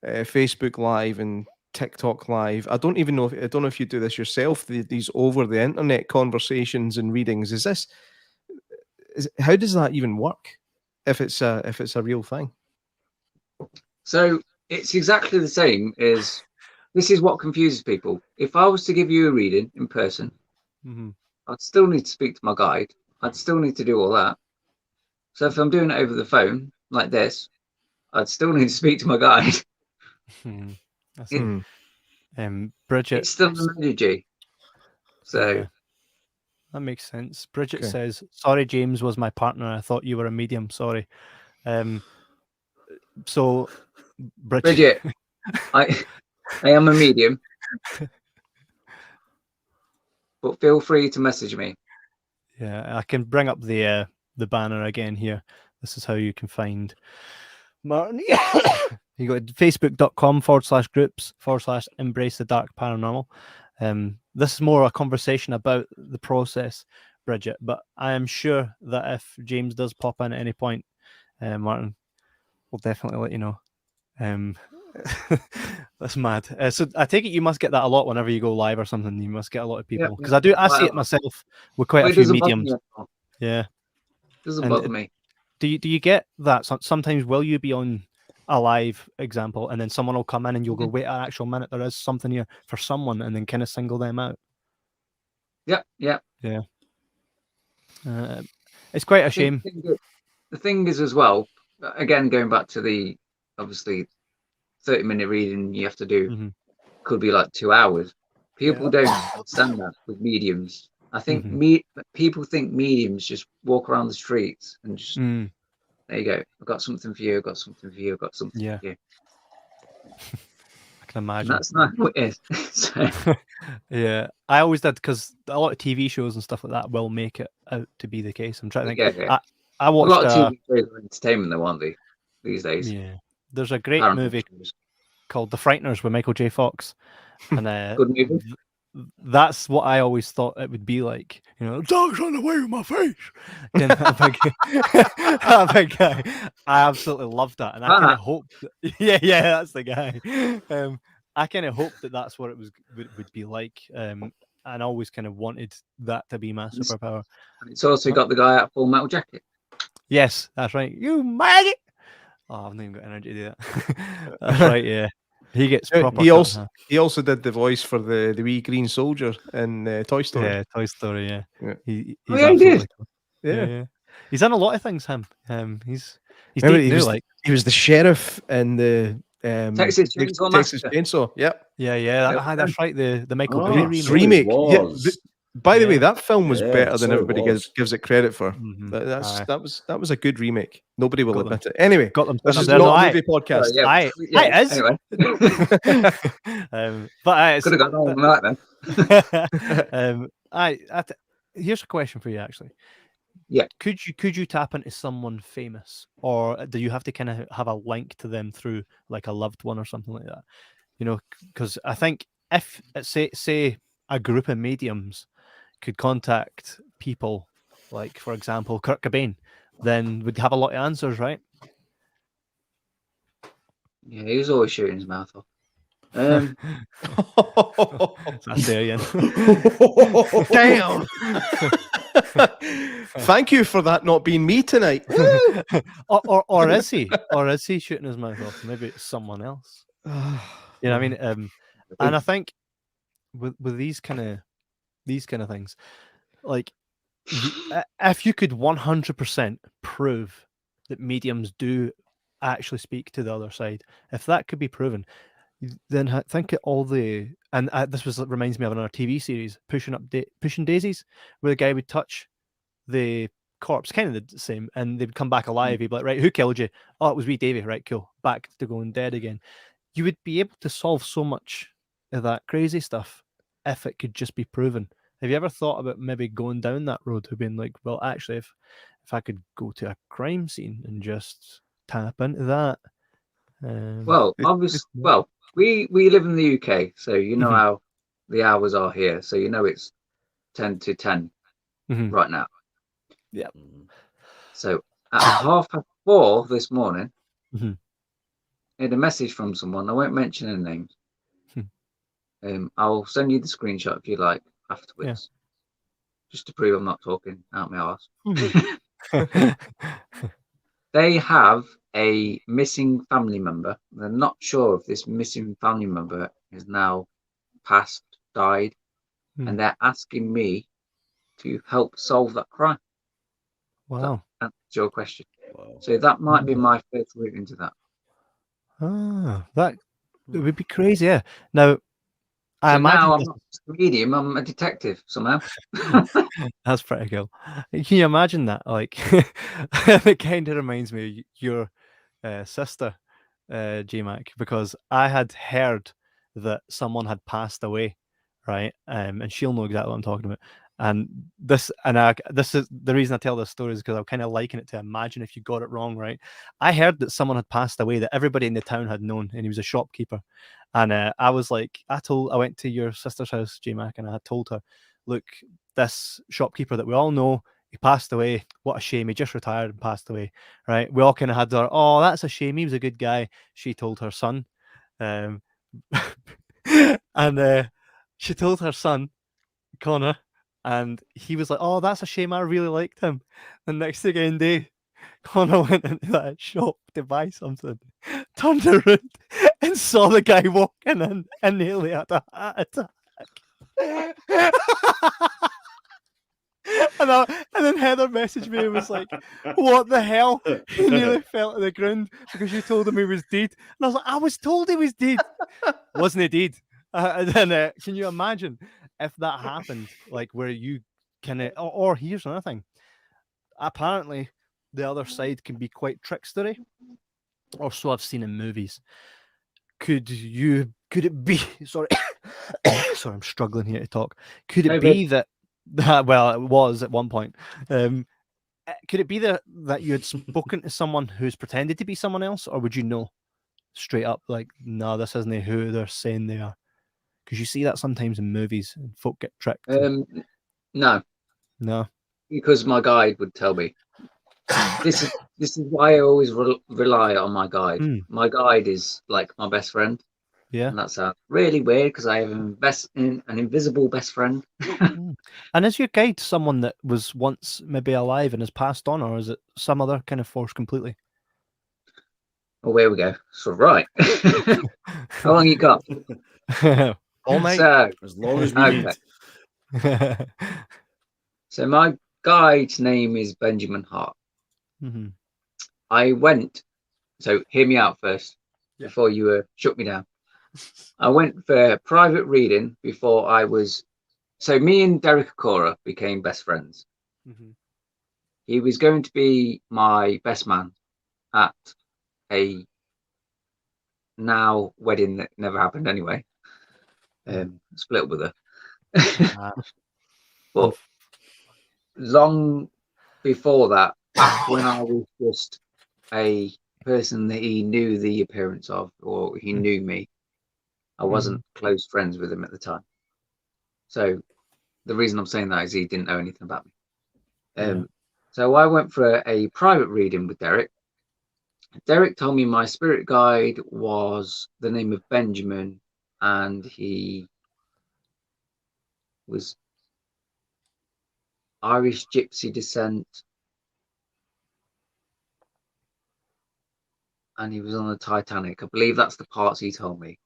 Facebook Live and TikTok Live. I don't know if you do this yourself. These over the internet conversations and readings. How does that even work? If it's a real thing. So it's exactly the same as. This is what confuses people. If I was to give you a reading in person, I'd still need to speak to my guide. I'd still need to do all that. So if I'm doing it over the phone like this, I'd still need to speak to my guide. Bridget, it's still an energy. So that makes sense. Bridget says, "Sorry, James was my partner. I thought you were a medium. Sorry." So Bridget, I am a medium, but feel free to message me. Yeah, I can bring up the banner again here. This is how you can find Martin. You go to facebook.com/groups/embrace the dark paranormal. This is more a conversation about the process, Bridget, but I am sure that if James does pop in at any point, Martin will definitely let you know. That's mad. So I take it you must get that a lot whenever you go live or something. You must get a lot of people, because I see it myself with quite a few mediums. Yeah, doesn't bother me. Do you get that? Sometimes will you be on a live example, and then someone will come in and you'll go, wait an actual minute, there is something here for someone, and then kind of single them out? Yeah. It's quite a shame. The thing is as well, again, going back to the obviously 30-minute reading you have to do, could be like 2 hours. People don't understand that with mediums. I think people think mediums just walk around the streets and just there you go. I've got something for you. I've got something for you. I've got something for you. I can imagine. And that's not what it is. So. Yeah, I always did, because a lot of TV shows and stuff like that will make it out to be the case. I'm trying to think. I watched a lot of TV shows are entertainment, though, aren't they, these days? Yeah, there's a great movie called The Frighteners with Michael J. Fox, and good movie. That's what I always thought it would be like. You know, dogs on the way with my face. And that big guy. I absolutely loved that, and I kind of hoped. Yeah, that's the guy. I kind of hoped that that's what it would be like, and I always kind of wanted that to be my superpower. It's also got the guy out Full Metal Jacket. Yes, that's right. You maggot. Oh, I've not even got energy to do that. That's right, yeah. He gets proper. He also did the voice for the wee green soldier in Toy Story. Yeah, Toy Story. Yeah, he's he did. Cool. Yeah. He's done a lot of things. He's Remember, deep new. He was the sheriff in the Texas Chainsaw. Yep. Yeah. That's right. The Michael Bay remake. Yeah, by the way, that film was better than so everybody gives it credit for. Mm-hmm. That was a good remake. Nobody will admit it. Anyway, got them. This is not a movie podcast. Anyway. But could have got on that then. Here's a question for you, actually. Yeah. Could you tap into someone famous, or do you have to kind of have a link to them through like a loved one or something like that? You know, because I think if say a group of mediums could contact people, like for example Kurt Cobain, then we'd have a lot of answers, right? Yeah, he was always shooting his mouth off. That's there again. Damn. Thank you for that not being me tonight. or is he? Or is he shooting his mouth off? Maybe it's someone else. You know what I mean? And I think with these kind of things, like if you could 100% prove that mediums do actually speak to the other side, if that could be proven, then think of all the reminds me of another TV series, Pushing Daisies, where the guy would touch the corpse, kind of the same, and they'd come back alive. He'd be like, right, who killed you? Oh, it was wee Davy. Right, cool. Back to going dead again. You would be able to solve so much of that crazy stuff if it could just be proven. Have you ever thought about maybe going down that road of being like, well, actually, if I could go to a crime scene and just tap into that? Well, obviously, we live in the UK, so you know how the hours are here. So you know it's 10 to 10 right now. Yeah. So at 4:30 this morning, I had a message from someone. I won't mention their names. I'll send you the screenshot if you like afterwards, just to prove I'm not talking out my arse. They have a missing family member. They're not sure if this missing family member is now passed, died, and they're asking me to help solve that crime. Wow. That's your question. Wow. So that might be my first route into that. That would be crazy. Yeah. Now, I imagine now I'm not a medium, I'm a detective somehow. That's pretty cool. Can you imagine that? Like, it kind of reminds me of your sister, J-Mac, because I had heard that someone had passed away, right? And she'll know exactly what I'm talking about. And this is the reason I tell this story, is because I'm kind of liking it to imagine if you got it wrong, right? I heard that someone had passed away that everybody in the town had known, and he was a shopkeeper. And I was like, I went to your sister's house, J-Mac, and I had told her, look, this shopkeeper that we all know, he passed away. What a shame. He just retired and passed away, right? We all kind of had our, oh, that's a shame. He was a good guy. She told her son. And she told her son, Connor, and he was like, oh, that's a shame. I really liked him. And next thing in day, Connor went into that shop to buy something, turned around and saw the guy walking in and nearly had a heart attack. And then Heather messaged me and was like, what the hell? He nearly fell to the ground because you told him he was dead. And I was like, I was told he was dead. Wasn't he dead? And then can you imagine if that happened, like where you can, or here's another thing. Apparently, the other side can be quite trickstery, or so I've seen in movies. Could it be, sorry, I'm struggling here to talk. Could it be that, well, it was at one point. Could it be that you had spoken to someone who's pretended to be someone else, or would you know straight up, like, no, this isn't who they're saying they are? Because you see that sometimes in movies, and folk get tricked. No, because my guide would tell me. This is why I always rely on my guide. My guide is like my best friend. Yeah, and that's really weird because I have an invisible best friend. And is your guide someone that was once maybe alive and has passed on, or is it some other kind of force completely? Oh, here we go. So right. How long you got? All night. So, As long as we need. So my guide's name is Benjamin Hart. I went. So hear me out first before you shut me down. I went for private reading before I was. So me and Derek Acora became best friends. He was going to be my best man at a now wedding that never happened anyway. Split up with her. But long before that, back when I was just a person that he knew the appearance of, or he knew me, I wasn't close friends with him at the time. So the reason I'm saying that is he didn't know anything about me. So I went for a private reading with Derek. Derek told me my spirit guide was the name of Benjamin, and he was Irish gypsy descent, and he was on the Titanic. I believe that's the parts he told me.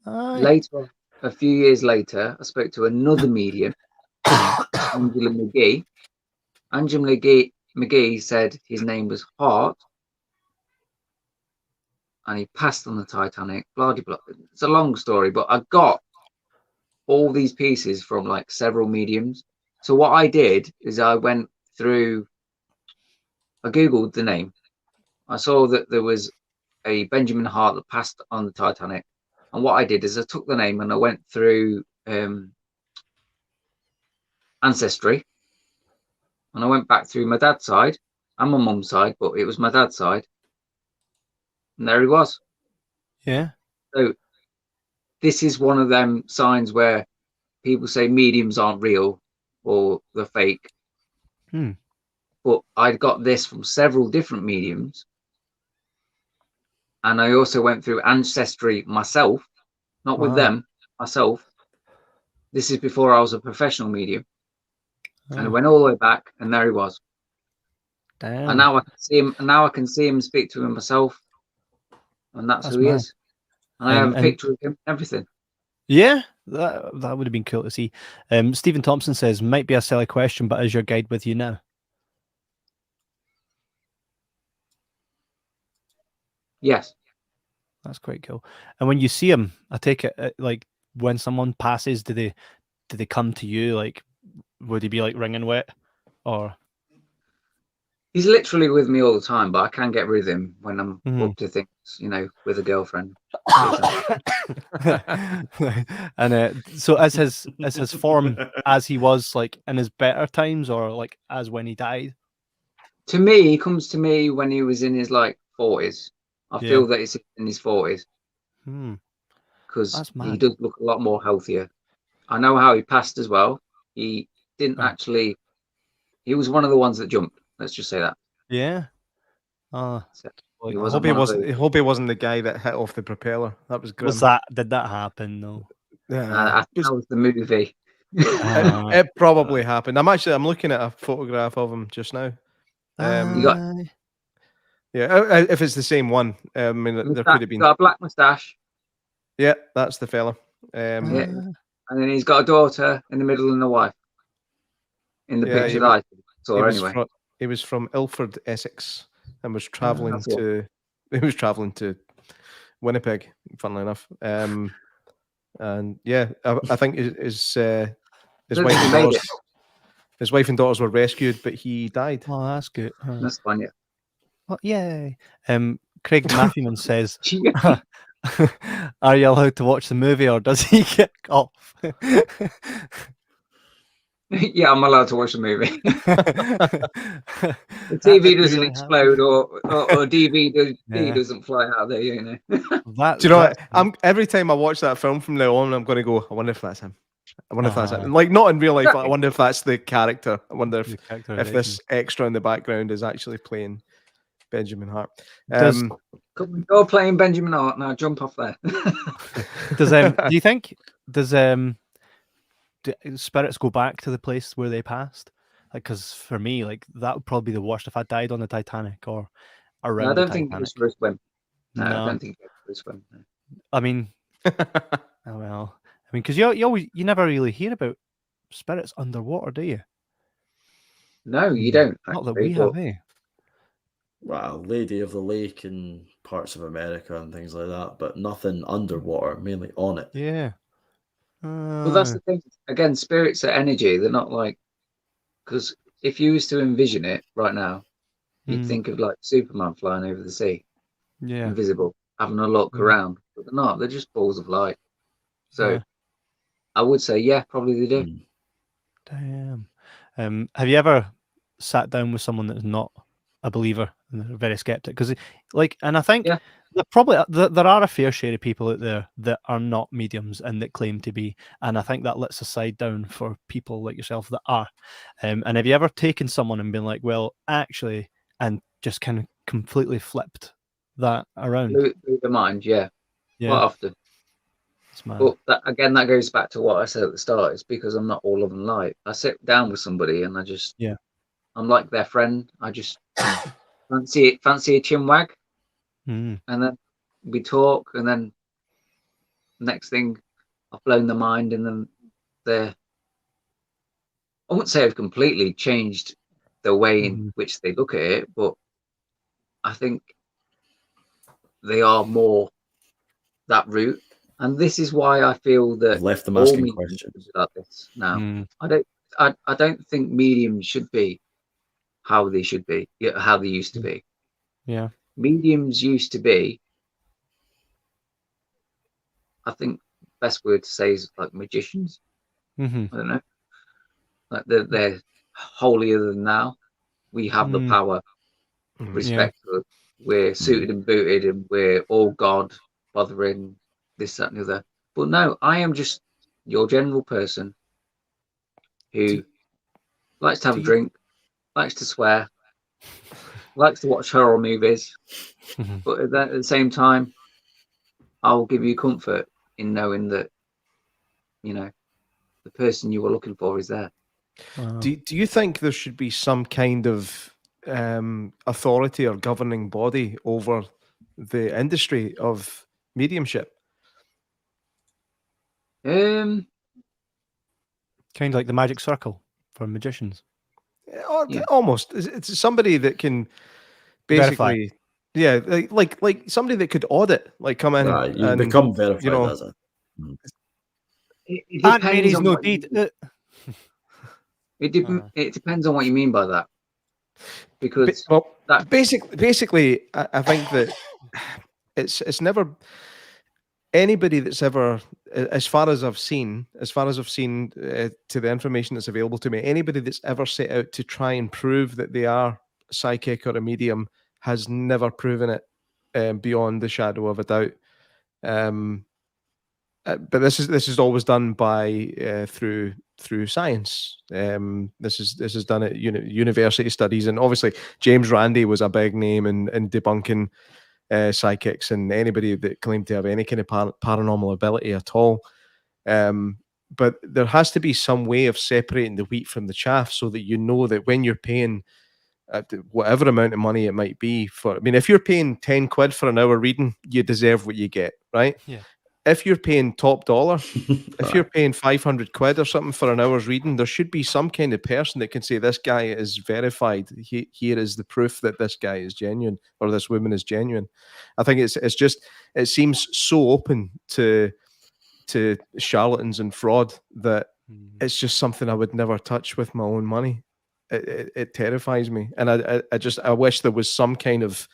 Later, a few years later, I spoke to another medium, Angela McGee. Angela McGee said his name was Hart, and he passed on the Titanic. Blah blah blah. It's a long story, but I got all these pieces from like several mediums. So what I did is I went through. I googled the name. I saw that there was a Benjamin Hart that passed on the Titanic, and what I did is I took the name and I went through ancestry, and I went back through my dad's side and my mum's side, but it was my dad's side, and there he was. Yeah. So this is one of them signs where people say mediums aren't real or they're fake. But I got this from several different mediums. And I also went through ancestry myself, not with them, myself. This is before I was a professional medium. And I went all the way back, and there he was. Damn. And now I can see him, and now I can see him, speak to him myself. And that's who he is. And I have a picture of him, everything. Yeah, that would have been cool to see. Stephen Thompson says, might be a silly question, but is your guide with you now? Yes. That's quite cool. And when you see him, I take it like when someone passes, do they come to you? Like, would he be like wringing wet, or? He's literally with me all the time, but I can get rid of him when I'm up to things, with a girlfriend. And so as his form as he was like in his better times, or like as when he died? To me, he comes to me when he was in his like 40s. I feel that he's in his 40s because he does look a lot more healthier. I know how he passed as well. He didn't actually. He was one of the ones that jumped. Let's just say that. Yeah. I hope he wasn't the guy that hit off the propeller. That was grim. Did that happen? No. I think that was the movie. It probably happened. I'm looking at a photograph of him just now. If it's the same one, I mean, there could have been. Got a black moustache. Yeah, that's the fella. And then he's got a daughter in the middle and a wife. In the picture that I saw, anyway. He was from Ilford, Essex, and was traveling to. He was traveling to Winnipeg, funnily enough. And yeah, I think his wife and daughters were rescued, but he died. Oh, that's good. That's fun, yeah. Oh, yay. Craig Matthewman says, are you allowed to watch the movie, or does he kick off? Yeah, I'm allowed to watch the movie. The TV doesn't explode, or DVD doesn't fly out there, Do you know what? Every time I watch that film from now on, I'm going to go, I wonder if that's him. I wonder if that's him. Like, not in real life, but I wonder if that's the character. I wonder if this extra in the background is actually playing Benjamin Hart. Go playing Benjamin Hart now. Jump off there. Do you think do spirits go back to the place where they passed? Like, because for me, like that would probably be the worst if I died on the Titanic or around. I don't think it was for a swim. No, I No. don't think this one. No. I mean, oh well. I mean, because you never really hear about spirits underwater, do you? No, you don't. Not that actually, we but have, eh? Well, Lady of the Lake in parts of America and things like that, but nothing underwater, mainly on it. Yeah. Well, that's the thing. Again, spirits are energy. They're not like, because if you was to envision it right now, you'd think of like Superman flying over the sea, yeah. invisible, having a look around. But they're not. They're just balls of light. So Yeah. I would say, yeah, probably they do. Damn. Have you ever sat down with someone that's not a believer and they're very skeptic? Because, like, and I think Yeah. there are a fair share of people out there that are not mediums and that claim to be, and I think that lets a side down for people like yourself that are. And have you ever taken someone and been like, well, actually, and just kind of completely flipped that around? Blew the mind, yeah. Quite often. But that goes back to what I said at the start. It's because I'm not all love and light. I sit down with somebody and I'm like their friend. I just fancy a chin wag, and then we talk, and then next thing I've blown their mind, and then I wouldn't say I've completely changed the way in which they look at it, but I think they are more that route. And this is why I feel that left them all asking mediums questions like this now. I don't think mediums should be how they should be, how they used to be. Yeah. Mediums used to be, I think best word to say is like magicians. I don't know. Like they're holier than now. We have the power. Respect us. We're suited and booted, and we're all God, bothering this, that, and the other. But no, I am just your general person who likes to have a drink, likes to swear, likes to watch horror movies, but at the same time, I'll give you comfort in knowing that, the person you were looking for is there. Wow. Do you think there should be some kind of authority or governing body over the industry of mediumship? Kind of like the magic circle for magicians. Almost. It's somebody that can basically, verify. like somebody that could audit, like come in you and become verified as a. It Aunt depends Mary's on no what deed. it depends on what you mean by that, because basically, I think that it's never anybody that's ever, as far as I've seen, to the information that's available to me, anybody that's ever set out to try and prove that they are psychic or a medium has never proven it beyond the shadow of a doubt. But this is always done by through science. This is done at university studies, and obviously James Randi was a big name in debunking psychics and anybody that claimed to have any kind of paranormal ability at all. But there has to be some way of separating the wheat from the chaff, so that you know that when you're paying whatever amount of money it might be for, I mean, if you're paying 10 quid for an hour reading, you deserve what you get, right? Yeah. If you're paying top dollar, if you're paying 500 quid or something for an hour's reading, there should be some kind of person that can say, this guy is verified. Here is the proof that this guy is genuine, or this woman is genuine. I think it's just, it seems so open to charlatans and fraud that it's just something I would never touch with my own money. It terrifies me. And I wish there was some kind of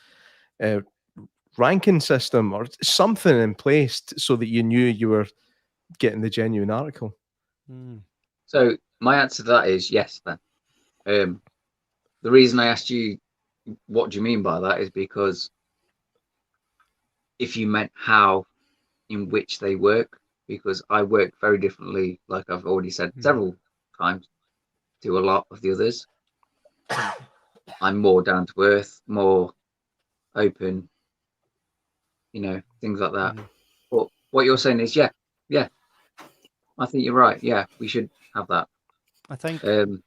ranking system or something in place so that you knew you were getting the genuine article. So my answer to that is yes, then. The reason I asked you what do you mean by that is because if you meant how in which they work, because I work very differently, like I've already said several times, to a lot of the others. I'm more down to earth, more open, things like that. But what you're saying is, yeah, I think you're right. Yeah, we should have that. I think Maybe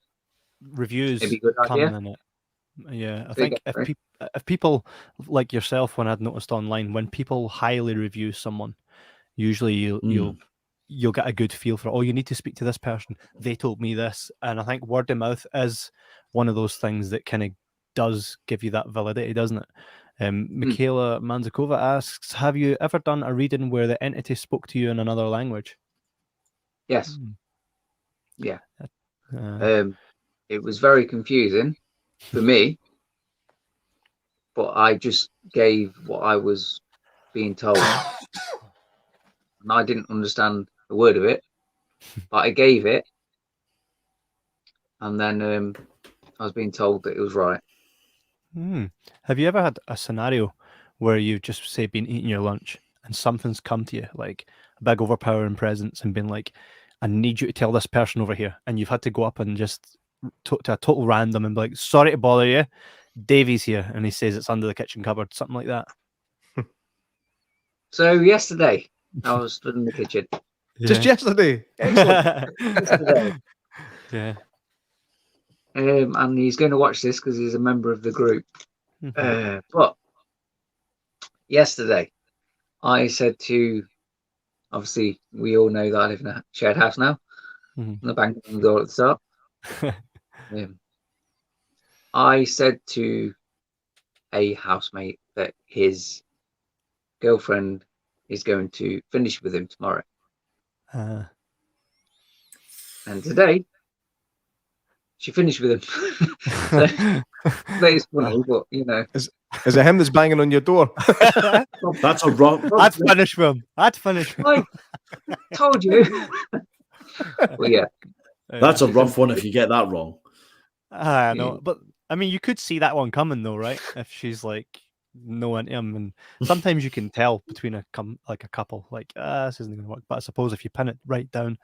reviews a good come idea. in it. Yeah, I So you think go for it. if people like yourself, when I'd noticed online, when people highly review someone, usually you'll get a good feel for, oh, you need to speak to this person. They told me this, and I think word of mouth is one of those things that kind of does give you that validity, doesn't it? Michaela Manzakova asks, have you ever done a reading where the entity spoke to you in another language? Yes. Yeah. Uh, It was very confusing for me, but I just gave what I was being told. And I didn't understand a word of it, but I gave it. And then I was being told that it was right. Have you ever had a scenario where you've just, say, been eating your lunch and something's come to you, like a big overpowering presence, and been like, I need you to tell this person over here, and you've had to go up and just to a total random and be like, sorry to bother you, Davey's here, and he says it's under the kitchen cupboard, something like that? So yesterday, I was stood in the kitchen. Just yesterday. Excellent. Yesterday. Yeah. And he's going to watch this because he's a member of the group. But yesterday, I said to, obviously, we all know that I live in a shared house now. The bank on the door at the start. I said to a housemate that his girlfriend is going to finish with him tomorrow. And today, she finished with him. So that is funny, but you know. Is it him that's banging on your door? That's a wrong. I'd finish with him. I'd finish with him. I told you. Well, yeah. That's a rough one if you get that wrong. I know, but I mean, you could see that one coming though, right? If she's like no into him, and sometimes you can tell between a couple, like this isn't going to work. But I suppose if you pin it right down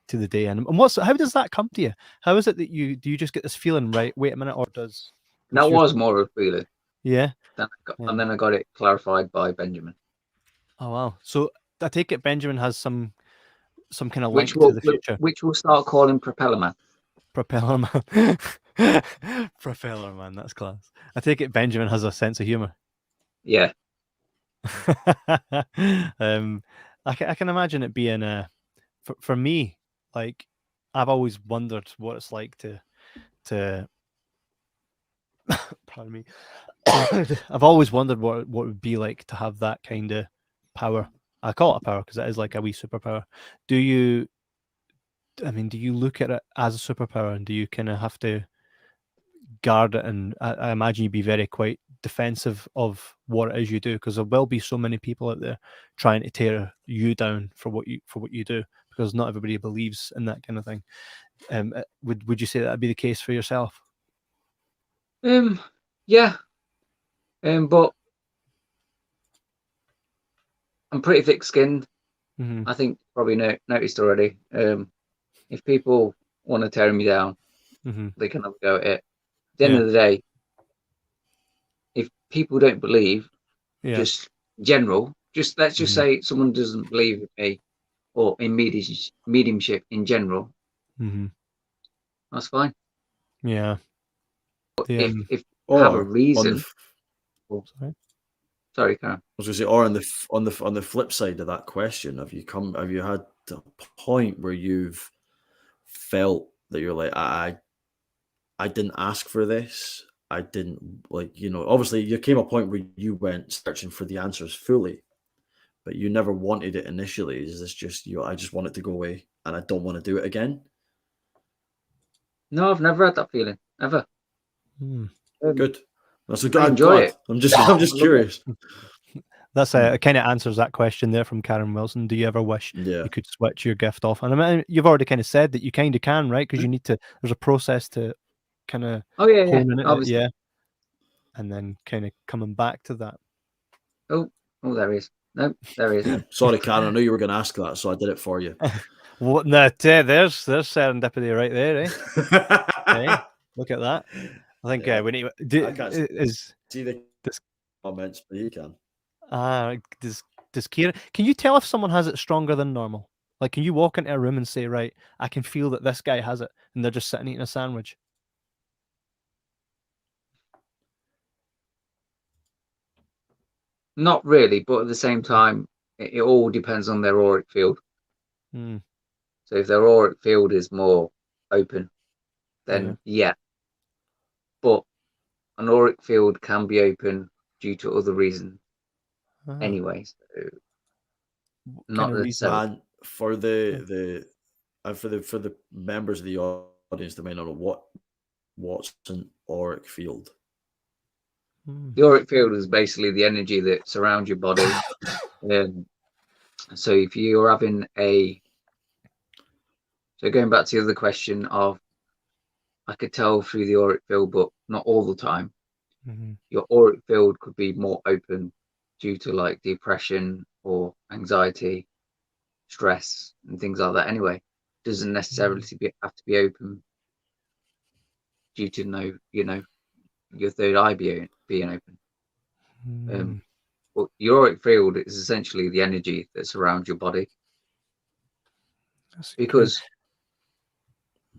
to the day, and how does that come to you? How is it that you just get this feeling, right? Wait a minute, or does that was more of a feeling? Yeah. And then I got it clarified by Benjamin. Oh wow! So I take it Benjamin has some kind of link to the future, which we'll start calling Propeller Man. Propeller Man. Propeller Man, that's class. I take it Benjamin has a sense of humor. Yeah. I can imagine it being for me, like I've always wondered what it's like to pardon me. I've always wondered what it would be like to have that kind of power. I call it a power because it is like a wee superpower. Do you look at it as a superpower, and do you kind of have to guard it? And I imagine you'd be very quite defensive of what it is you do, because there will be so many people out there trying to tear you down for what you do, because not everybody believes in that kind of thing. Would you say that'd be the case for yourself? Yeah. But I'm pretty thick-skinned. I think probably noticed already. If people want to tear me down, they can have a go at it. At the end of the day, if people don't believe, just let's just say someone doesn't believe in me or in mediumship in general, that's fine. Yeah. But if have a reason. Sorry, Karen. I was going to say, or on the flip side of that question, have you had a point where you've felt that you're like, I didn't ask for this. I didn't obviously there came a point where you went searching for the answers fully, but you never wanted it initially. Is this just I just want it to go away and I don't want to do it again? No, I've never had that feeling ever. Good. That's a I enjoy it. I'm just curious. That's it kind of answers that question there from Karen Wilson. Do you ever wish you could switch your gift off? And I mean, you've already kind of said that you kind of can, right? Because you need to. There's a process to kind of obviously. And then kind of coming back to that. Oh, there he is. No, there he is. Yeah. Sorry, Karen. I knew you were going to ask that, so I did it for you. What? No, there's serendipity right there, eh? Hey, look at that. I think we need. See the comments, but you can. Does Keiron? Can you tell if someone has it stronger than normal? Like, can you walk into a room and say, right, I can feel that this guy has it, and they're just sitting eating a sandwich? Not really, but at the same time, it all depends on their auric field. Mm. So if their auric field is more open, then yeah. But an auric field can be open due to other reasons anyway. So not necessarily. And for the members of the audience that may not know what's an auric field. The auric field is basically the energy that surrounds your body. So if you're having so going back to the other question of, I could tell through the auric field, but not all the time. Your auric field could be more open due to like depression or anxiety, stress, and things like that. Anyway, doesn't necessarily have to be open due to your third eye being open. But your auric field is essentially the energy that surrounds your body, because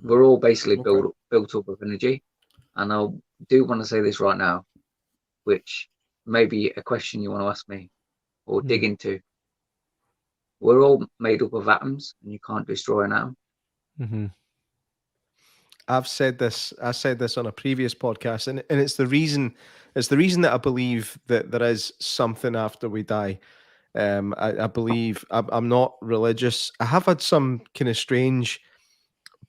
we're all basically built up of energy. And I do want to say this right now, which may be a question you want to ask me or dig into. We're all made up of atoms, and you can't destroy an atom. I've said this. I said this on a previous podcast, and it's the reason. It's the reason that I believe that there is something after we die. I believe I'm not religious. I have had some kind of strange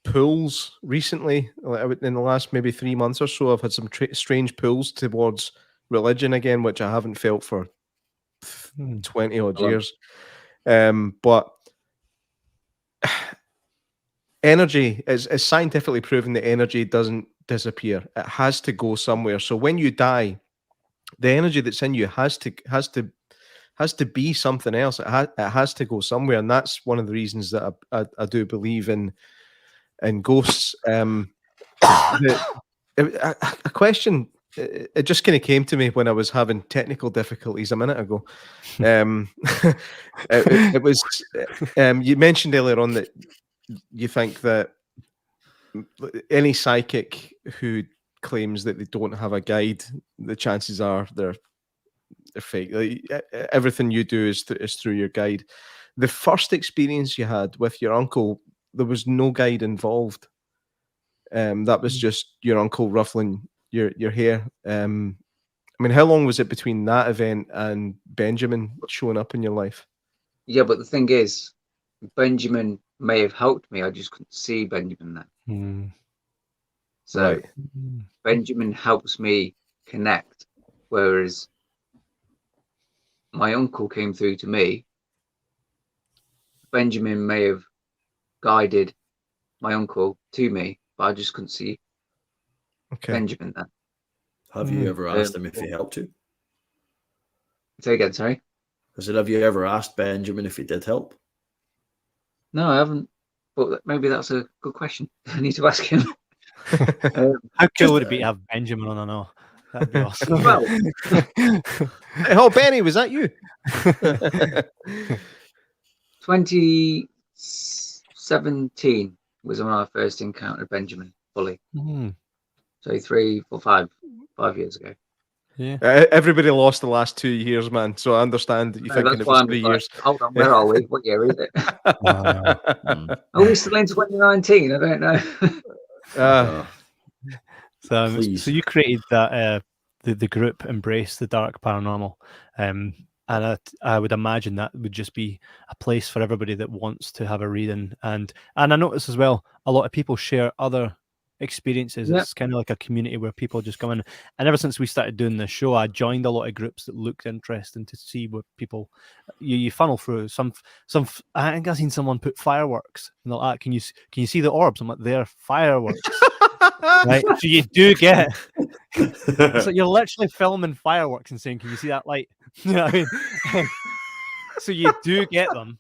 pulls recently. In the last maybe 3 months or so, I've had some strange pulls towards religion again, which I haven't felt for 20 odd years. But energy is scientifically proven that energy doesn't disappear. It has to go somewhere. So when you die, the energy that's in you has to be something else. It has to go somewhere, and that's one of the reasons that I do believe in ghosts. A question. It just kind of came to me when I was having technical difficulties a minute ago. It was you mentioned earlier on that you think that any psychic who claims that they don't have a guide, the chances are they're fake. Everything you do is through your guide. The first experience you had with your uncle, there was no guide involved. That was just your uncle ruffling your hair. I mean, how long was it between that event and Benjamin showing up in your life? Yeah, but the thing is, Benjamin may have helped me. I just couldn't see Benjamin then. So Benjamin helps me connect, whereas my uncle came through to me. Benjamin may have guided my uncle to me, but I just couldn't see Benjamin then. Have you ever asked him if he helped you? Say again, sorry? I said, have you ever asked Benjamin if he did help? No, I haven't. But maybe that's a good question. I need to ask him. How cool would it be to have Benjamin on? I know. That'd be awesome. Well, oh, Benny, was that you? 2017 was when I first encountered Benjamin fully. So 5 years ago. Yeah. Everybody lost the last 2 years, man. So I understand that you're thinking it was 3 years. Hold on, where are we? What year is it? Are we still in 2019? I don't know. So you created that the group Embrace the Dark Paranormal, and I would imagine that would just be a place for everybody that wants to have a reading. And I notice as well, a lot of people share other experiences. It's kind of like a community where people just come in. And ever since we started doing this show, I joined a lot of groups that looked interesting to see what people you funnel through. Some I think I've seen someone put fireworks and they're like, can you see the orbs? I'm like, they're fireworks. Right, so you do get so you're literally filming fireworks and saying, can you see that light? You know what I mean? So you do get them,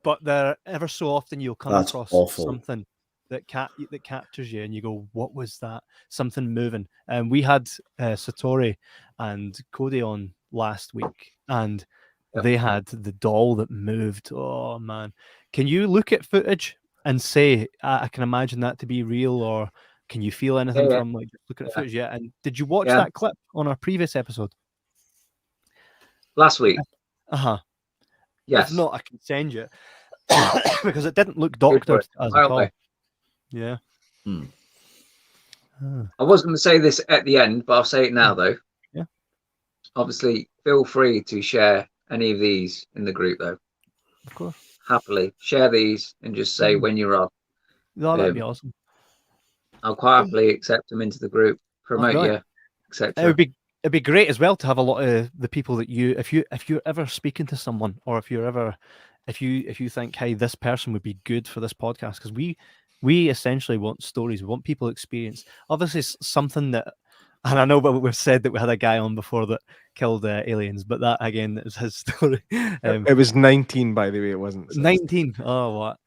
but they're ever so often you'll come across something that captures you and you go, what was that? Something moving. And we had Satori and Cody on last week, and they had the doll that moved. Oh man, can you look at footage and say, I can imagine that to be real, or can you feel anything from like looking at footage? Yeah. And did you watch that clip on our previous episode? Last week. Yes. If not, I can send you because it didn't look doctored as at all. Yeah. I was going to say this at the end, but I'll say it now though. Yeah. Obviously, feel free to share any of these in the group though. Of course. Happily share these and just say when you're on. That'd be awesome. I'll quite happily accept them into the group, promote you, etc. It'd be great as well to have a lot of the people that if you're ever speaking to someone, or if you think, hey, this person would be good for this podcast, because we essentially want stories. We want people experience. Obviously, something that, and I know we've said that we had a guy on before that killed aliens, but that again is his story. It was 19, by the way. It wasn't 19. Oh, what?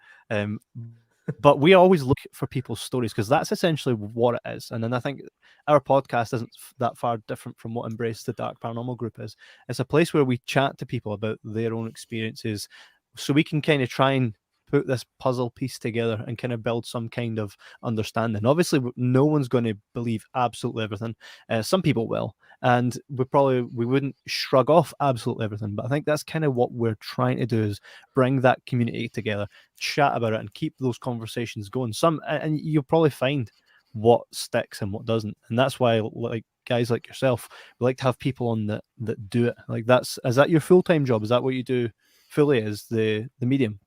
But we always look for people's stories because that's essentially what it is. And then I think our podcast isn't that far different from what Embrace the Dark Paranormal Group is. It's a place where we chat to people about their own experiences, so we can kind of try and put this puzzle piece together and kind of build some kind of understanding. Obviously, no one's going to believe absolutely everything. Some people will, and we wouldn't shrug off absolutely everything. But I think that's kind of what we're trying to do, is bring that community together, chat about it, and keep those conversations going. And you'll probably find what sticks and what doesn't, and that's why, like guys like yourself, we like to have people on that do it. Like, is that your full-time job? Is that what you do fully, as the medium?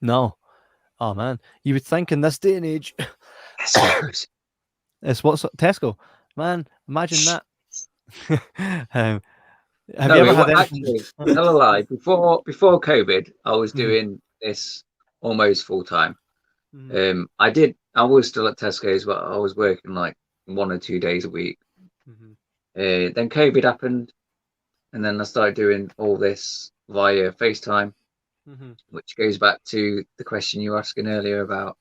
No. Oh man, you would think in this day and age, it's what's Tesco, man. Imagine that. Have you ever had actually, tell a lie. Before COVID, I was doing this almost full time. I was still at Tesco's, but I was working like 1 or 2 days a week. Then COVID happened, and then I started doing all this via FaceTime. Which goes back to the question you were asking earlier about,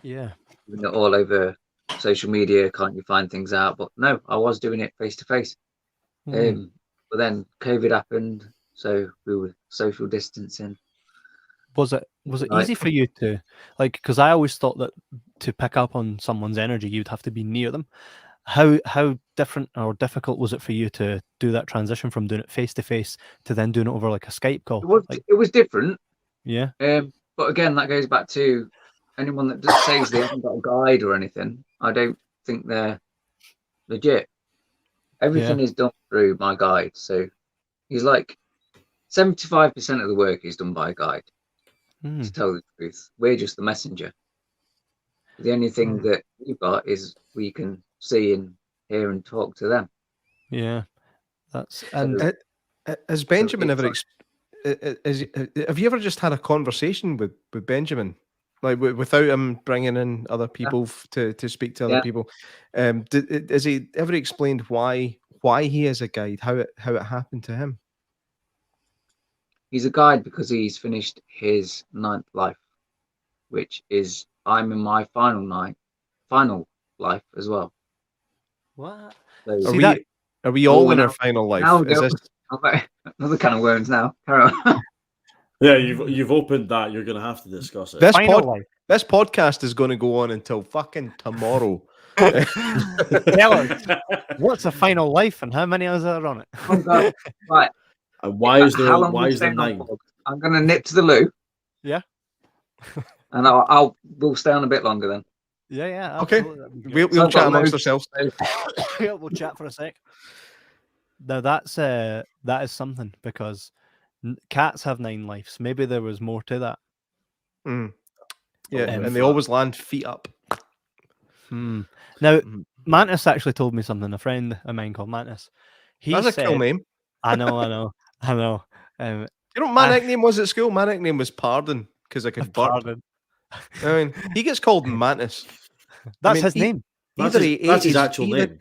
all over social media, can't you find things out? But no, I was doing it face to face. But then COVID happened, so we were social distancing. Was it easy for you to, like, because I always thought that to pick up on someone's energy, you'd have to be near them. How different or difficult was it for you to do that transition from doing it face to face to then doing it over like a Skype call? It was different. Yeah. But again, that goes back to anyone that just says they haven't got a guide or anything. I don't think they're legit. Everything is done through my guide. So he's like 75% of the work is done by a guide. To tell the truth, we're just the messenger. The only thing that we've got is we can see and hear and talk to them. Yeah, has Benjamin ever? Have you ever just had a conversation with Benjamin, like without him bringing in other people to speak to other people? Has he ever explained why he is a guide? How it happened to him? He's a guide because he's finished his 9th life, which is I'm in my final life as well. What? So are we all in our final life? Is this another kind of worms now? Carry on. Yeah, you've opened that. You're going to have to discuss it. This podcast is going to go on until fucking tomorrow. Tell us, what's a final life and how many hours are on it? Oh God. Right. And why is there 9? I'm going to nip to the loo. Yeah. And we'll stay on a bit longer then. Yeah. Okay. We'll chat amongst ourselves. We'll chat for a sec. Now that is something, because cats have 9 lives. Maybe there was more to that. Yeah, and they always land feet up. Now, Mantis actually told me something. A friend of mine called Mantis. That's a cool name. I know. You know what my nickname was at school? My nickname was Pardon, because I could burp. Pardon. I mean, he gets called Mantis. That's his name. That's his actual name.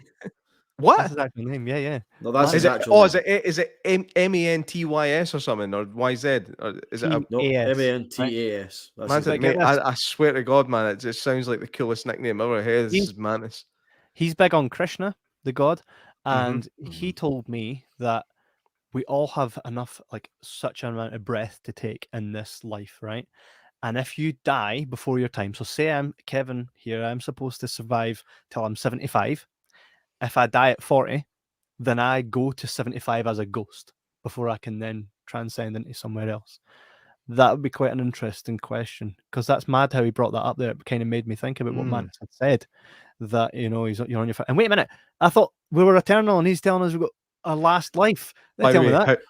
What? That's his actual name. Yeah. No, that's his actual name. Is it MENTYS or something, or YZ? Or is it MENTAS? I swear to God, man, it just sounds like the coolest nickname ever. This is Mantis. He's big on Krishna, the god, and he told me that we all have enough, like such an amount of breath to take in this life, right? And if you die before your time, so say I'm Kevin here, I'm supposed to survive till I'm 75. If I die at 40, then I go to 75 as a ghost before I can then transcend into somewhere else? That would be quite an interesting question, because that's mad how he brought that up there. It kind of made me think about what Max had said, that, you know, you're on your and wait a minute, I thought we were eternal and he's telling us we've got a last life. They tell me that.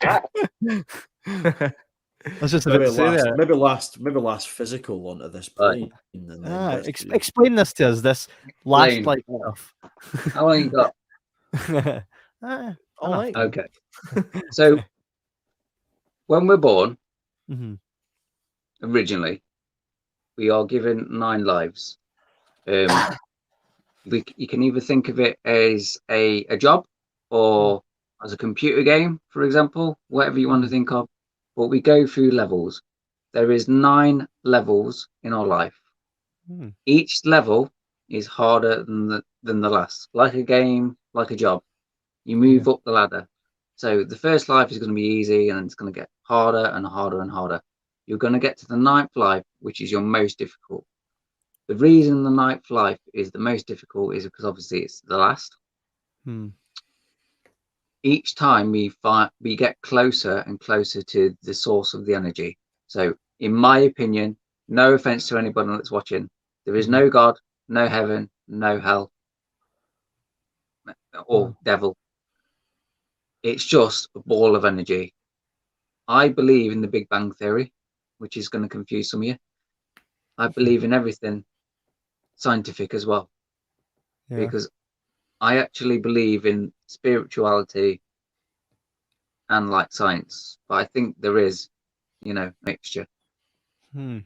That's just a bit to say there. Maybe last physical onto this plane. Explain this to us, this last life stuff. How long you got? All right. Okay. So when we're born, originally, we are given 9 lives. You can either think of it as a job or as a computer game, for example, whatever you want to think of. But we go through levels. There is 9 levels in our life. Each level is harder than the last, like a game, like a job. You move up the ladder. So the first life is going to be easy, and it's going to get harder and harder and harder. You're going to get to the 9th life, which is your most difficult. The reason the 9th life is the most difficult is because obviously it's the last. Each time we get closer and closer to the source of the energy. So in my opinion, no offense to anybody that's watching, there is no God, no heaven, no hell, or devil. It's just a ball of energy. I believe in the Big Bang Theory, which is going to confuse some of you. I believe in everything scientific as well, because I actually believe in spirituality and like science, but I think there is, you know, mixture. To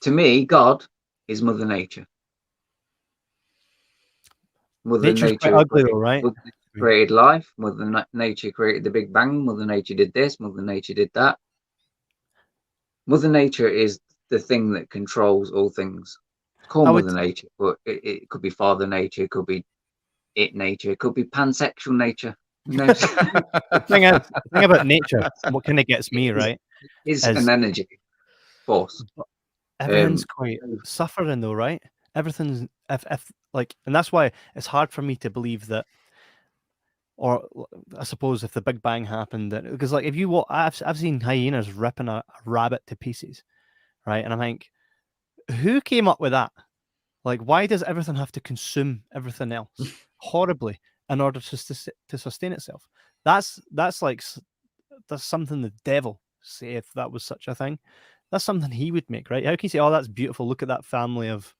me, God is Mother Nature. Mother Nature ugly though, right? Created life. Mother Nature created the Big Bang. Mother Nature did this. Mother Nature did that. Mother Nature is the thing that controls all things. It's called Mother Nature, but it could be Father Nature, it could be nature, it could be pansexual nature. The thing about nature, what kind of gets me, right, is an energy force. Everything's quite suffering though, right? Everything's if like, and that's why it's hard for me to believe that. Or I suppose if the Big Bang happened, because like if you I've seen hyenas ripping a rabbit to pieces, right? And I think, who came up with that? Like, why does everything have to consume everything else horribly in order to sustain itself? That's something the devil, say if that was such a thing, that's something he would make, right? How can you say, oh, that's beautiful, look at that family of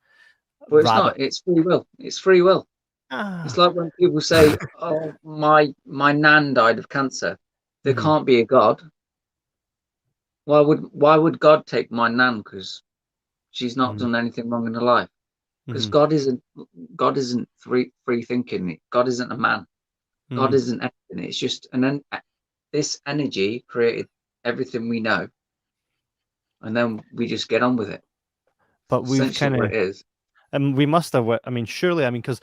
well, it's not, it's free will. It's free will. It's like when people say, oh, my nan died of cancer. There can't be a God. Why would God take my nan? Because she's not done anything wrong in her life. Because God isn't free thinking. God isn't a man. God isn't anything. It's just this energy created everything we know, and then we just get on with it. But we've kind of, it is, and we must have. I mean, surely, I mean, because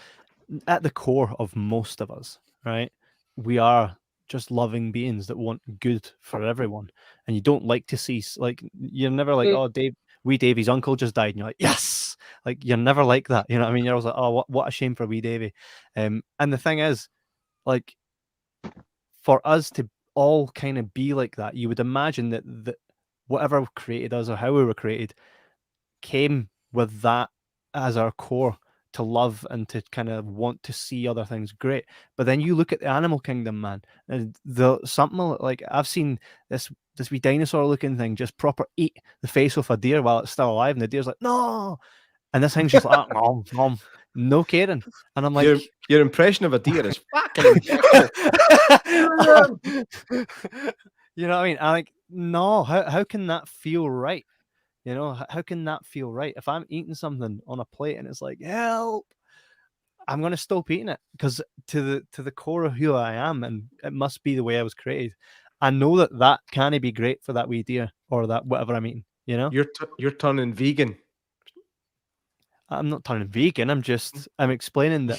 at the core of most of us, right, we are just loving beings that want good for everyone, and you don't like to see, like, you're never like, oh, Davey's uncle just died, and you're like, yes, like, you're never like that, you know what I mean? You're always like, oh, what a shame for wee Davey. And the thing is, like, for us to all kind of be like that, you would imagine that whatever created us or how we were created came with that as our core, to love and to kind of want to see other things great. But then you look at the animal kingdom, man, and something like, I've seen this wee dinosaur looking thing just proper eat the face off a deer while it's still alive, and the deer's like, no, and this thing's just like, nom, no caring. And I'm like, your impression of a deer is fucking incredible. You know what I mean? I'm like, no, how can that feel right? You know, how can that feel right? If I'm eating something on a plate and it's like, help, I'm going to stop eating it, because to the core of who I am, and it must be the way I was created, I know that can't be great for that wee deer or that whatever I'm eating, you know? You're turning vegan. I'm not turning vegan. I'm explaining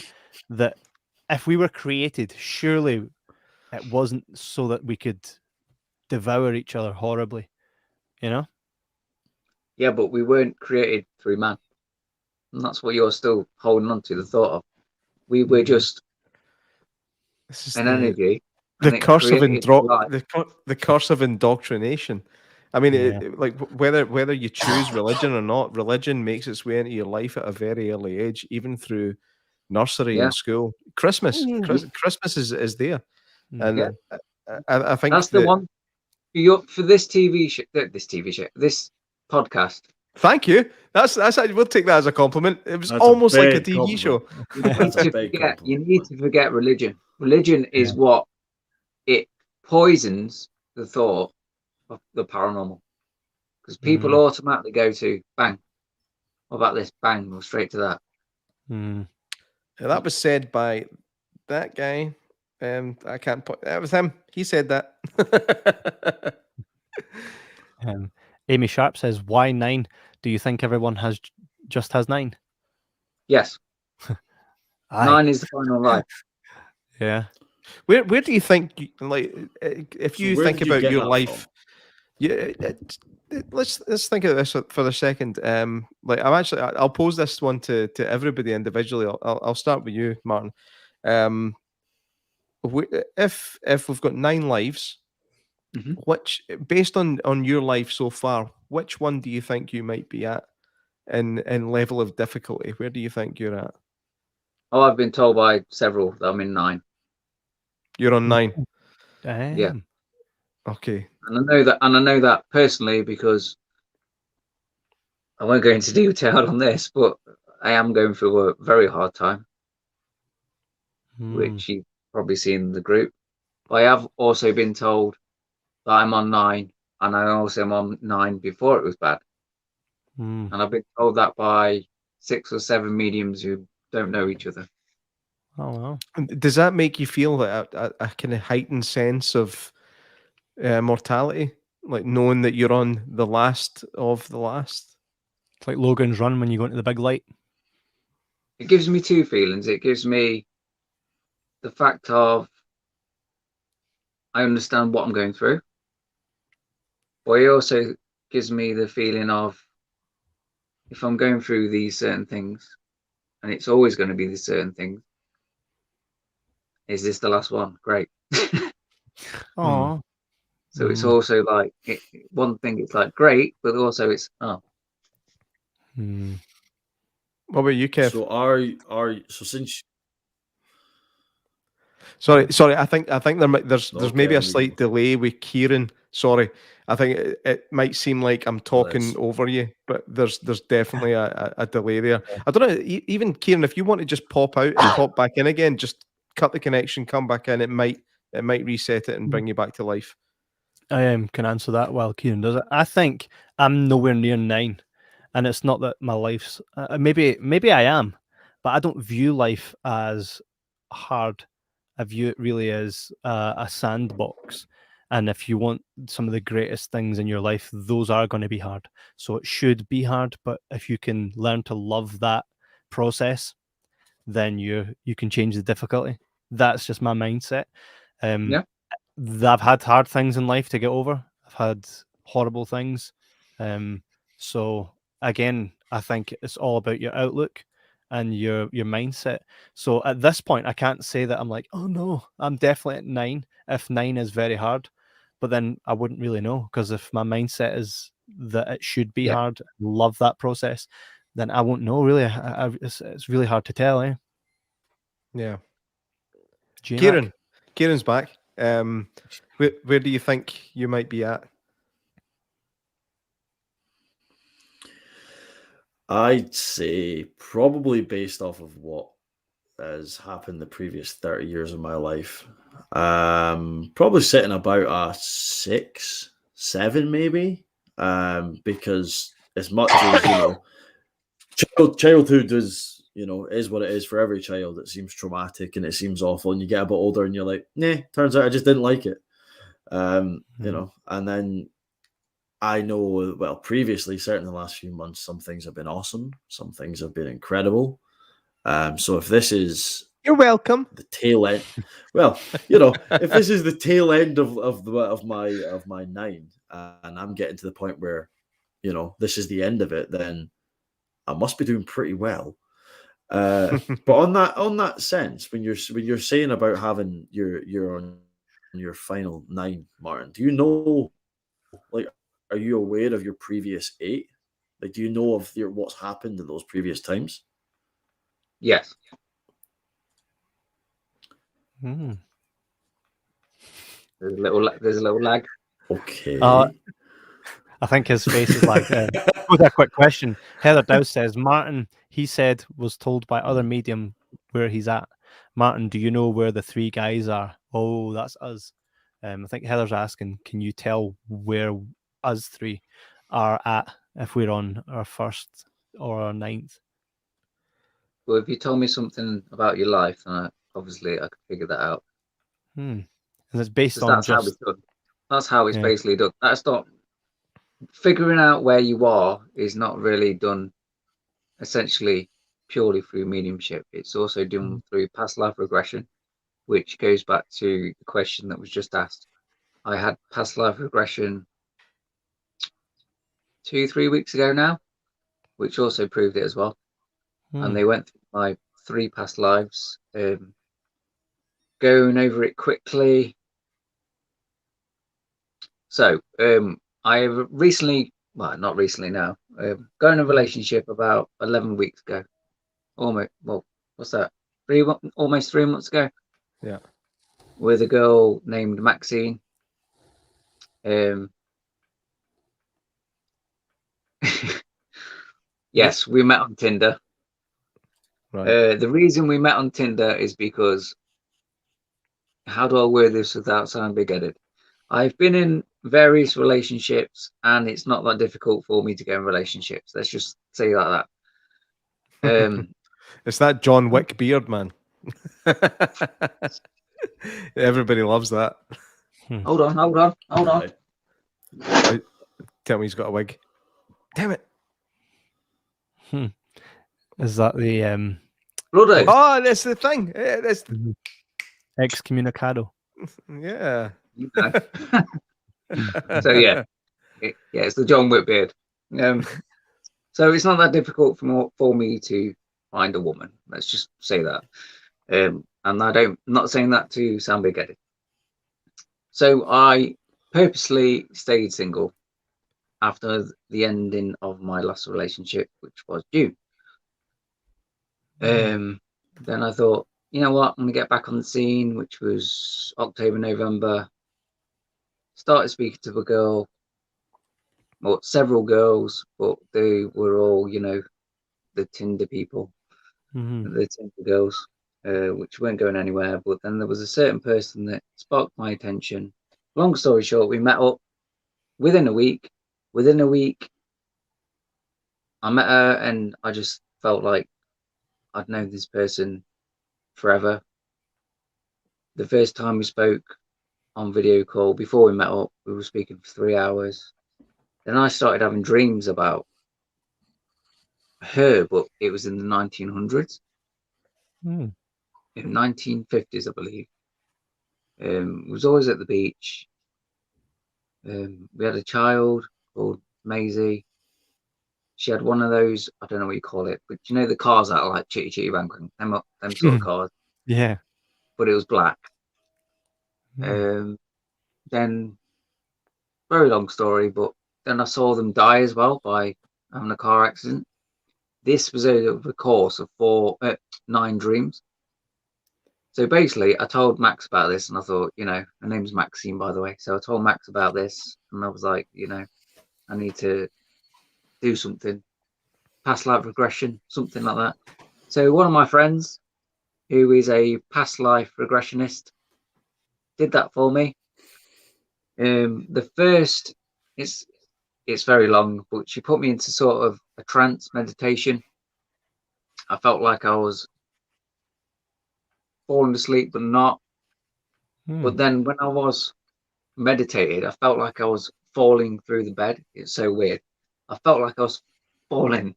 that if we were created, surely it wasn't so that we could devour each other horribly, you know? Yeah, but we weren't created through man. And that's what you're still holding on to, the thought of. We were just This is and energy. the And curse of the curse of indoctrination. I mean, Yeah. like whether you choose religion or not, religion makes its way into your life at a very early age, even through nursery and school. Christmas is there, and I think that's the one for this TV show. This podcast. Thank you. That's we'll take that as a compliment. It was That's almost like a big TV show. You need to forget religion. Religion is what it poisons the thought of the paranormal, because people automatically go to bang. What about this? Bang, go straight to that. That was said by that guy. I can't put that was him. He said that. Amy Sharp says, "Why 9? Do you think everyone has 9?" Yes. 9 is the final life. Yeah. Where do you think, like, if you think about your life? Yeah, let's think of this for a second. Like, I'll pose this one to everybody individually. I'll start with you, Martin. If we've got 9 lives, which, based on your life so far, which one do you think you might be at in level of difficulty? Where do you think you're at? Oh, I've been told by several that I'm in 9. You're on 9. Damn. Yeah. Okay. And I know that personally, because I won't go into detail on this, but I am going through a very hard time, which you've probably seen in the group. I have also been told that I'm on 9, and I also am on 9 before it was bad. And I've been told that by 6 or 7 mediums who don't know each other. Oh wow! Does that make you feel that a kind of heightened sense of mortality, like knowing that you're on the last of the last? It's like Logan's Run when you go into the big light. It gives me 2 feelings. It gives me the fact of I understand what I'm going through, but it also gives me the feeling of, if I'm going through these certain things, and it's always going to be these certain things, is this the last one? Great. Oh. So it's also like, one thing, it's like great, but also it's What about you, Kev? So since sorry, I think there's maybe a slight delay with Keiron. Sorry, I think it might seem like I'm talking over you, but there's definitely a delay there. I don't know, even Keiron, if you want to just pop out and pop back in again, just cut the connection, come back in. It might reset it and bring you back to life. I can answer that while Keiron does it. I think I'm nowhere near 9, and it's not that my life's maybe I am, but I don't view life as hard. I view it really as a sandbox, and if you want some of the greatest things in your life, those are going to be hard. So it should be hard, but if you can learn to love that process, then you can change the difficulty. That's just my mindset. I've had hard things in life to get over. I've had horrible things. So again, I think it's all about your outlook and your mindset. So at this point, I can't say that I'm like, oh no, I'm definitely at 9. If 9 is very hard, but then I wouldn't really know, because if my mindset is that it should be hard, love that process, then I won't know really. It's really hard to tell, eh? Yeah. Kieran's back. Where do you think you might be at? I'd say probably, based off of what has happened the previous 30 years of my life, probably sitting about a 6, 7 maybe, because as much as, childhood is, is what it is for every child. It seems traumatic and it seems awful, and you get a bit older and you're like, nah, turns out I just didn't like it. And then I know, well, previously, certainly the last few months, some things have been awesome, some things have been incredible. So if this is, you're welcome, the tail end, well, if this is the tail end of my 9, and I'm getting to the point where, this is the end of it, then I must be doing pretty well. But on that sense, when you're saying about having you're on your final 9, Martin, do you know, like, are you aware of your previous 8? Like, do you know of what's happened in those previous times? Yes. Hmm. There's a little lag. Okay. I think his face is like. With a quick question, Heather Dowse says Martin. He said was told by other medium where he's at. Martin, do you know where the 3 guys are? Oh, that's us. I think Heather's asking, can you tell where us 3 are at if we're on our 1st or our 9th? Well, if you told me something about your life, then obviously I could figure that out. And it's based on that's just. How it's done. That's how it's Yeah. basically done. That's not figuring out where you are is not really done essentially purely through mediumship. It's also done through past life regression, which goes back to the question that was just asked. I had past life regression 2-3 weeks ago now, which also proved it as well. And they went through my 3 past lives, going over it quickly. So I recently, well, not recently now, got in a relationship about 11 weeks ago. Almost, well, what's that? Almost 3 months ago. Yeah. With a girl named Maxine. Yes, we met on Tinder. Right. The reason we met on Tinder is because, how do I word this without sounding big-headed? I've been in various relationships, and it's not that difficult for me to get in relationships. Let's just say like that. It's that John Wick beard, man. Everybody loves that. Hold on. Tell me he's got a wig. Damn it. Is that the Bloody. Oh, that's the thing. That's excommunicado? Yeah. You know. So yeah, it's the John Wick beard. So it's not that difficult for me to find a woman. Let's just say that. And I'm not saying that to sound big-headed. So I purposely stayed single after the ending of my last relationship, which was June. Then I thought, you know what, I'm gonna get back on the scene, which was October, November. Started speaking to a girl, well, several girls, but they were all, you know, the Tinder people, the Tinder girls, which weren't going anywhere. But then there was a certain person that sparked my attention. Long story short, we met up within a week. Within a week, I met her, and I just felt like I'd known this person forever. The first time we spoke on video call, before we met up, we were speaking for 3 hours. Then I started having dreams about her, but it was in the 1900s. In 1950s, I believe. It was always at the beach. We had a child called Maisie. She had one of those, I don't know what you call it, but you know the cars that are like Chitty Chitty Bang Bang, them sort of cars. Yeah. But it was black. Then, very long story, but then I saw them die as well by having a car accident. This was over the course of 9 dreams. So basically, I told Max about this, and I thought, you know, her name's Maxine, by the way. So I told Max about this, and I was like, you know, I need to do something, past life regression, something like that. So one of my friends, who is a past life regressionist, did that for me. The first, it's very long, but she put me into sort of a trance meditation. I felt like I was falling asleep, but not. But then when I was meditated, I felt like I was falling through the bed. It's so weird. I felt like I was falling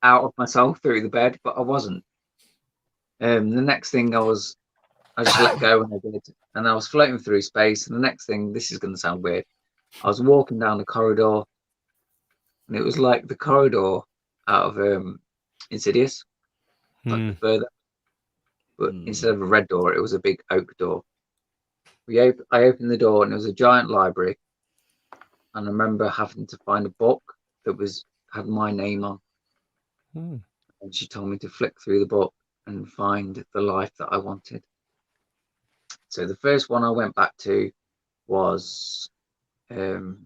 out of myself through the bed, but I wasn't. The next thing I just let go, and I did, and I was floating through space. And the next thing, this is going to sound weird, I was walking down the corridor, and it was like the corridor out of Insidious. I prefer that. But instead of a red door, it was a big oak door. I opened the door and it was a giant library. And I remember having to find a book that had my name on. And she told me to flick through the book and find the life that I wanted. So the first one I went back to was what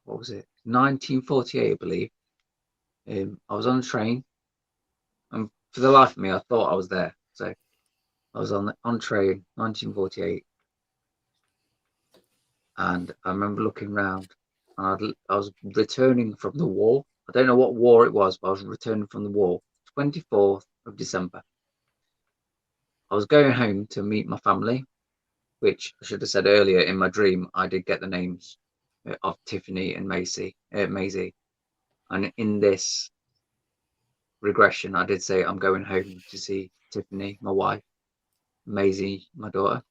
was it? 1948, I believe. I was on a train, and for the life of me, I thought I was there. So I was on train, 1948, and I remember looking around, and I was returning from the war. I don't know what war it was, but I was returning from the war. 24th of December. I was going home to meet my family, which I should have said earlier in my dream. I did get the names of Tiffany and Maisie. And in this regression, I did say I'm going home to see Tiffany, my wife, Maisie, my daughter.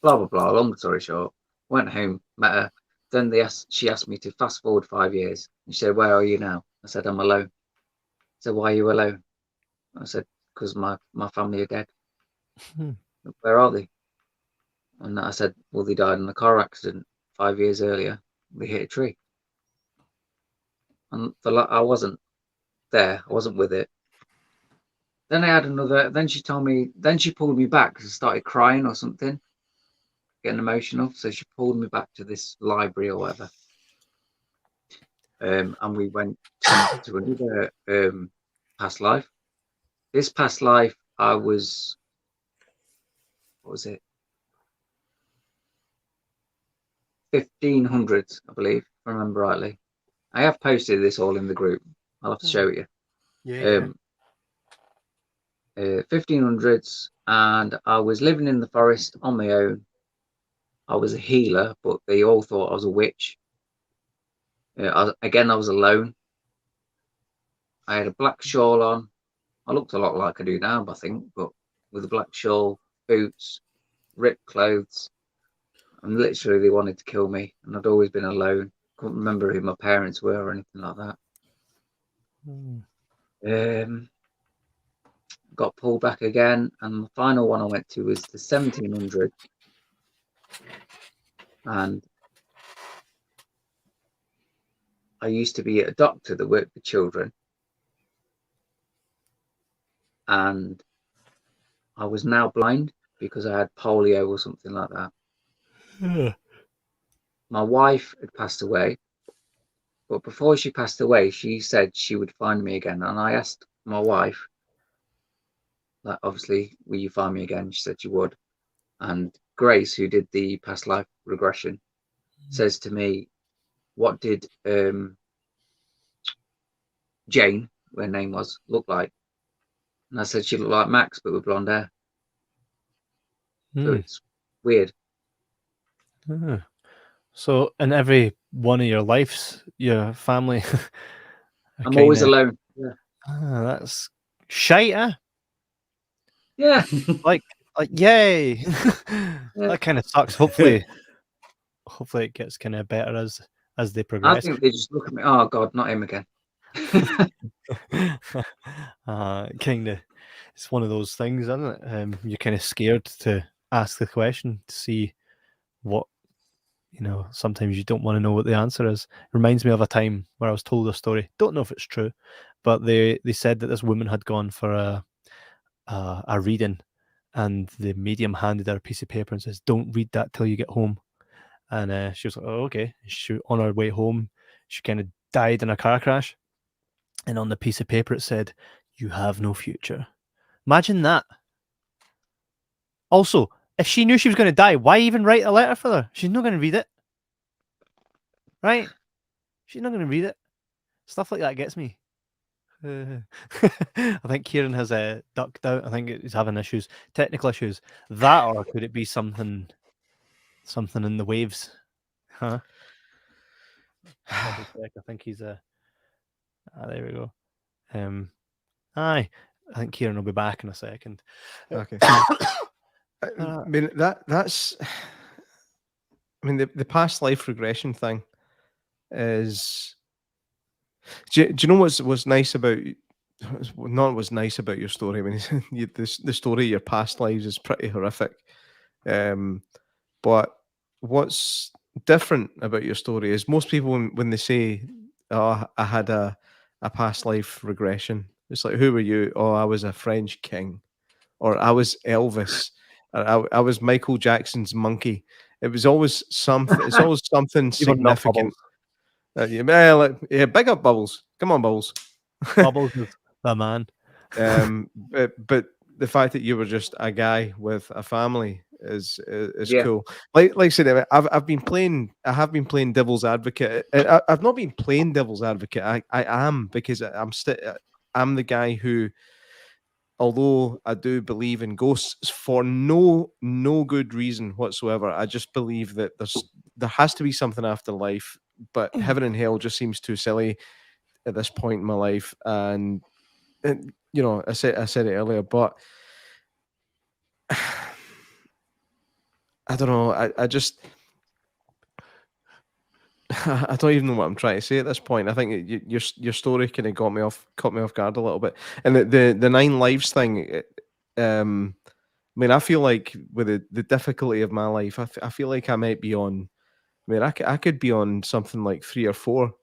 Blah blah blah. Long story short, went home, met her. Then she asked me to fast forward 5 years. And she said, "Where are you now?" I said, "I'm alone." I said, "Why are you alone?" I said, "Because my family are dead." "Where are they?" And I said, "Well, they died in a car accident 5 years earlier. They hit a tree." And I wasn't there. I wasn't with it. Then I had another. Then she told me. Then she pulled me back because I started crying or something, getting emotional. So she pulled me back to this library or whatever. And we went to another past life. This past life, I was. What was it? 1500s, I believe, if I remember rightly. I have posted this all in the group. I'll have to show it you. 1500s, and I was living in the forest on my own. I was a healer, but they all thought I was a witch. I was alone. I had a black shawl on. I looked a lot like I do now, I think, but with a black shawl, boots, ripped clothes. And literally they wanted to kill me, and I'd always been alone. Couldn't remember who my parents were or anything like that. Got pulled back again, and the final one I went to was the 1700s, and I used to be a doctor that worked with children, and I was now blind because I had polio or something like that. My wife had passed away, but before she passed away, she said she would find me again, and I asked my wife, like, obviously, will you find me again? She said she would. And Grace, who did the past life regression, says to me, "What did Jane, her name was, look like?" And I said she looked like Max, but with blonde hair. So it's weird. So in every one of your lives, your family, I'm always alone. Yeah. That's shite, huh? Yeah. like yay. That kind of sucks. Hopefully it gets kind of better as they progress. I think they just look at me. Oh God, not him again. Kind of, it's one of those things, isn't it? You're kind of scared to ask the question to see what, sometimes you don't want to know what the answer is. It reminds me of a time where I was told a story. Don't know if it's true, but they said that this woman had gone for a reading, and the medium handed her a piece of paper and says, "Don't read that till you get home." And she was like, "Oh, okay." On her way home, she kind of died in a car crash, and on the piece of paper it said, "You have no future." Imagine that. Also, if she knew she was going to die, why even write a letter for her? She's not going to read it. Right? She's not going to read it. Stuff like that gets me. I think Keiron has ducked out. I think he's having issues, technical issues. That, or could it be something in the waves? Huh? I think he's there we go. Aye. I think Keiron will be back in a second. Okay. I mean that's. I mean the past life regression thing is Do you know what's nice about? Not what's nice about your story. I mean, the story of your past lives is pretty horrific. But what's different about your story is most people when they say, "Oh, I had a past life regression," it's like, "Who were you?" "Oh, I was a French king," or "I was Elvis," or I was Michael Jackson's monkey." It was always something. It's always something significant. Yeah, big up Bubbles. Come on, Bubbles. Bubbles is the man. But the fact that you were just a guy with a family is Yeah. cool. Like I said, I have been playing devil's advocate. I've not been playing devil's advocate. I am, because I'm the guy who, although I do believe in ghosts for no good reason whatsoever, I just believe that there has to be something after life. But heaven and hell just seems too silly at this point in my life, and you know, I said it earlier, but I don't know. I just I don't even know what I'm trying to say at this point. I think your story kind of caught me off guard a little bit, and the 9 lives thing. I mean, I feel like with the difficulty of my life, I feel like I might be on. I mean, I could be on something like 3 or 4,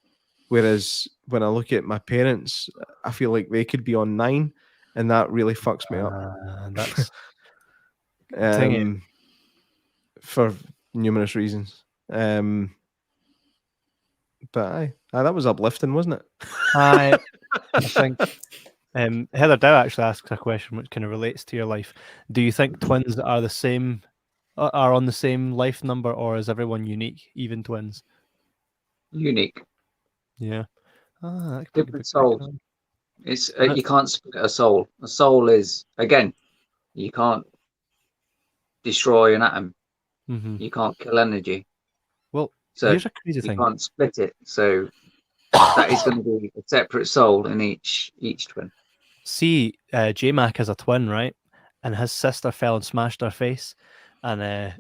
whereas when I look at my parents, I feel like they could be on 9, and that really fucks me up. That's for numerous reasons. But aye, that was uplifting, wasn't it? I think Heather Dow actually asks a question which kind of relates to your life. Do you think twins are the same, are on the same life number, or is everyone unique, even twins? Unique. Yeah. Different souls. It's you can't split a soul. A soul is, again, you can't destroy an atom. Mm-hmm. You can't kill energy. Well, so here's a crazy thing. You can't split it. So that is going to be a separate soul in each twin. See, J-Mac has a twin, right? And his sister fell and smashed her face. And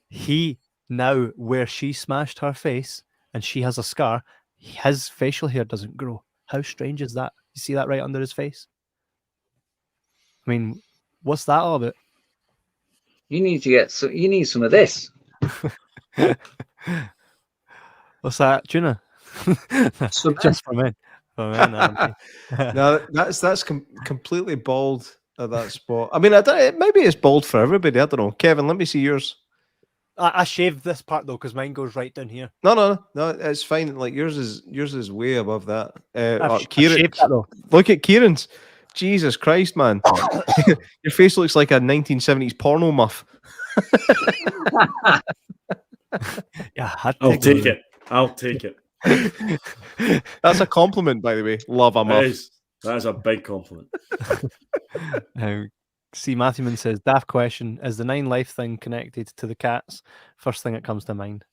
he, now where she smashed her face and she has a scar, his facial hair doesn't grow. How strange is that? You see that right under his face? I mean, what's that all about? You need to get you need some of this. What's that, tuna? Just for men. For men. No, that's completely bald at that spot. I mean, maybe it's bald for everybody. I don't know. Kevin, let me see yours. I shaved this part though, because mine goes right down here. No, it's fine. Like yours is way above that. Kieran, look at Kieran's. Jesus Christ, man! Your face looks like a 1970s porno muff. Yeah, I'll take it. I'll take it. That's a compliment, by the way. Love a muff. That is a big compliment. See, Matthewman says, daft question, is the 9 life thing connected to the cats? First thing that comes to mind.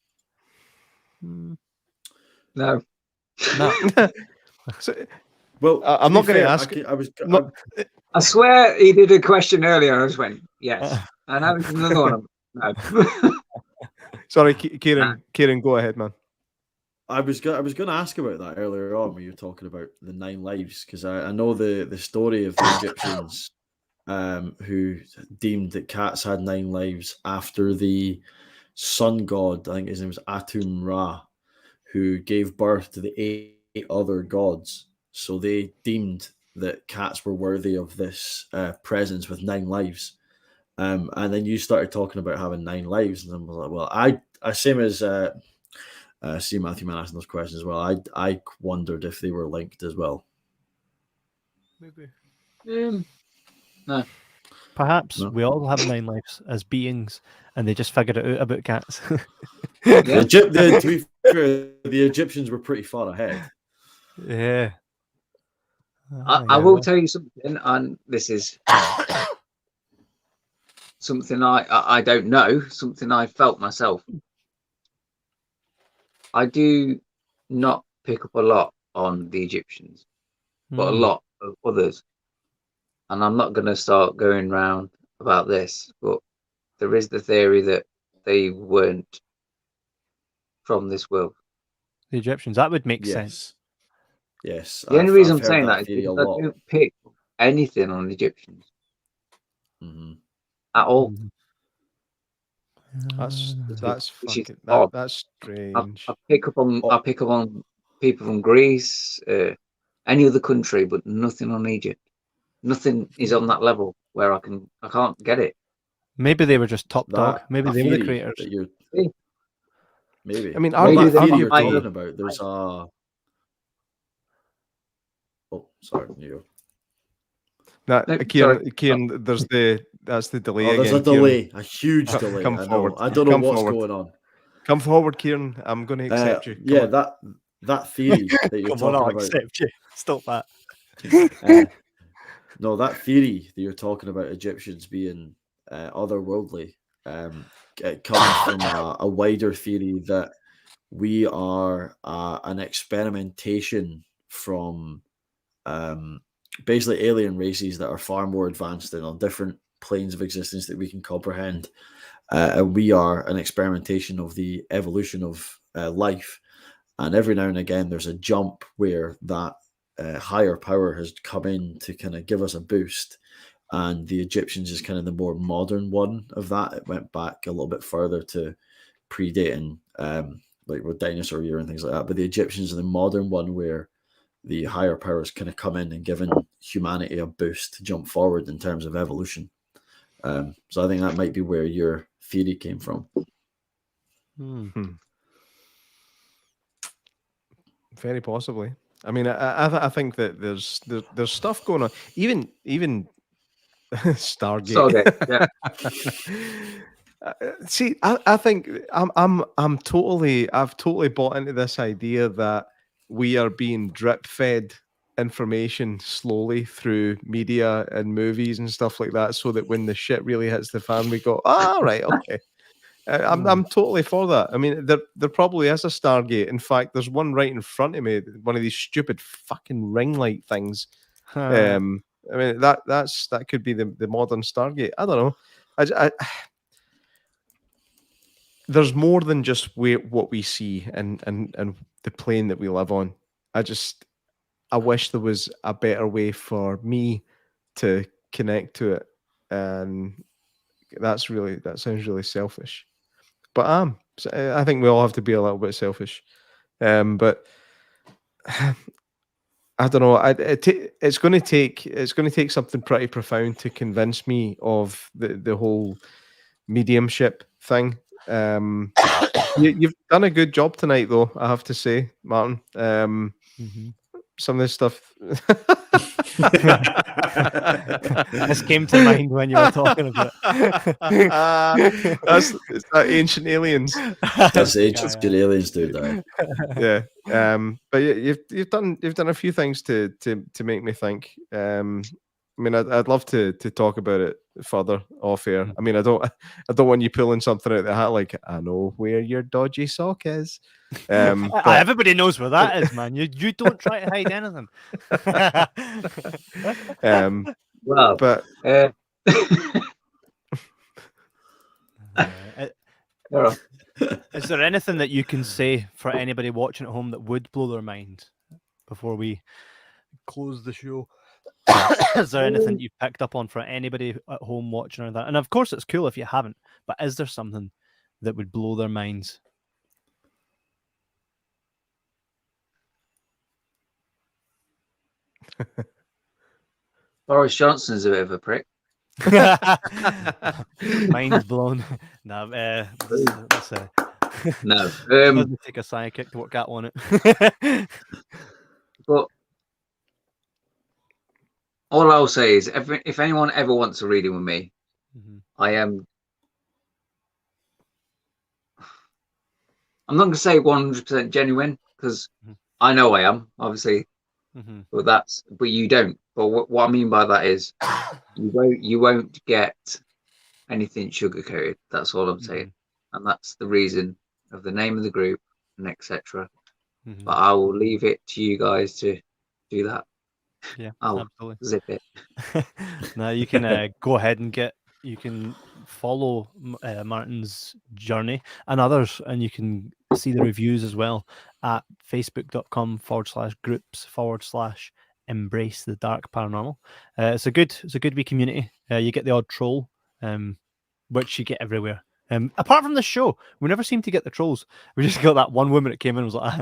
No. So, well, I'm not going to ask. I swear he did a question earlier. I just went, yes. And I was another one. No. Sorry, Kieran, go ahead, man. I was going to ask about that earlier on when you were talking about the 9 lives, because I know the story of the Egyptians who deemed that cats had 9 lives after the sun god, I think his name was Atum Ra, who gave birth to the 8 other gods. So they deemed that cats were worthy of this presence with 9 lives. And then you started talking about having 9 lives, and I was like, well, I same as see Matthew Man asking those questions as well. I wondered if they were linked as well. Maybe. No. Perhaps we all have 9 lives as beings, and they just figured it out about cats. To be fair, the Egyptians were pretty far ahead. Yeah. I will tell you something, and this is something I don't know, something I felt myself. I do not pick up a lot on the Egyptians, but a lot of others. And I'm not going to start going round about this, but there is the theory that they weren't from this world. The Egyptians, that would make sense. Yes. The only reason I'm heard saying that is theory a because I lot. don't pick anything on Egyptians at all. That's Which is fucking odd. that's strange. I pick up on people from Greece, any other country, but nothing on Egypt. Nothing is on that level where I can't get it. Maybe they were just top dog. That Maybe they were the theory creators. that you're maybe. I mean, Well, maybe that they theory you're might- talking about, there's a. Oh, sorry, you. Nah, No, Keiron, that's the delay Oh, there's again. a delay, a huge delay. Come I know. forward. I don't know Come what's forward. going on. Come forward, Keiron. I'm going to accept you. Come Yeah, on. that theory that you're Come on, talking I'll about. accept you. Stop that. No, that theory that you're talking about Egyptians being otherworldly, it comes from a wider theory that we are an experimentation from basically alien races that are far more advanced and on different planes of existence that we can comprehend. We are an experimentation of the evolution of life. And every now and again, there's a jump where that higher power has come in to kind of give us a boost. And the Egyptians is kind of the more modern one of that. It went back a little bit further to predating like with dinosaur year and things like that. But the Egyptians are the modern one where the higher powers kind of come in and given humanity a boost to jump forward in terms of evolution. So I think that might be where your theory came from. Very possibly. I mean, I think that there's stuff going on. Even Stargate. yeah. See, I think I've totally bought into this idea that we are being drip fed information slowly through media and movies and stuff like that, so that when the shit really hits the fan, we go, "Ah, right, okay." I'm totally for that. I mean, there probably is a Stargate. In fact, there's one right in front of me, one of these stupid fucking ring light things. I mean, that could be the modern Stargate. I don't know. There's more than just what we see and the plane that we live on. I wish there was a better way for me to connect to it, and that sounds really selfish. But I think we all have to be a little bit selfish. But I don't know. It's going to take something pretty profound to convince me of the whole mediumship thing. You've done a good job tonight, though, I have to say, Martin. Some of this stuff. This came to mind when you were talking about it. It's that ancient aliens. That's ancient aliens, dude. Yeah. But you've done a few things to make me think. I mean, I'd love to talk about it further off air. I mean, I don't want you pulling something out of the hat like, I know where your dodgy sock is. But everybody knows where that is, man. You don't try to hide anything. Well, but is there anything that you can say for anybody watching at home that would blow their mind before we close the show? Is there anything you picked up on for anybody at home watching or that? And of course, it's cool if you haven't, but is there something that would blow their minds? Boris Johnson's a bit of a prick. Mind's blown. No, let's No. take a sidekick to work out on it. But all I'll say is, if anyone ever wants a reading with me, I am. I'm not going to say 100% genuine because I know I am, obviously, but you don't. But what I mean by that is, you won't get anything sugar coated. That's all I'm saying, and that's the reason of the name of the group and etc. But I will leave it to you guys to do that. Yeah, I'll absolutely. zip it. Now you can go ahead and get you can follow Martin's journey and others, and you can see the reviews as well at facebook.com/groups/embrace the dark paranormal. It's a good wee community. You get the odd troll, which you get everywhere. Apart from the show, we never seem to get the trolls. We just got that one woman that came in and was like,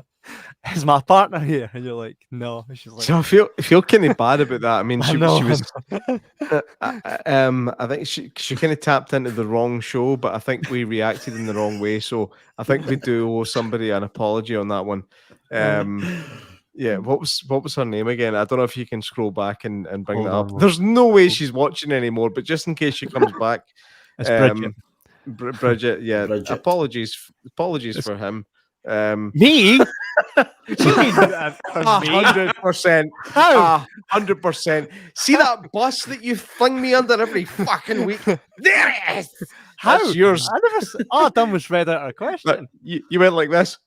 "Is my partner here?" And you're like, "No." And she's like, so I feel kind of bad about that. I mean, she was. I think she kind of tapped into the wrong show, but I think we reacted in the wrong way. So I think we do owe somebody an apology on that one. Yeah, what was her name again? I don't know if you can scroll back and bring that up. There's no way she's watching anymore, but just in case she comes back, it's Bridget. Bridget, yeah. Bridget. Apologies for him. Me? 100%. How? 100%. See that bus that you fling me under every fucking week? There it is. How? That's yours. I never. All I done was read out a question. You went like this.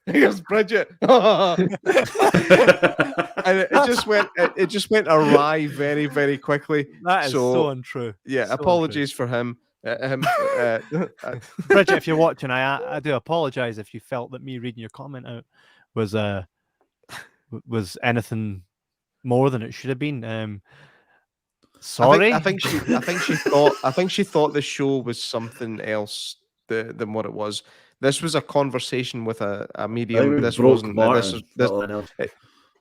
Here's Bridget. And it just went awry very, very quickly. That is so untrue. Yeah, so apologies untrue. for him. Bridget, if you're watching, I do apologize if you felt that me reading your comment out was anything more than it should have been. Sorry. I think she thought the show was something else than what it was. This was a conversation with a medium. This wasn't.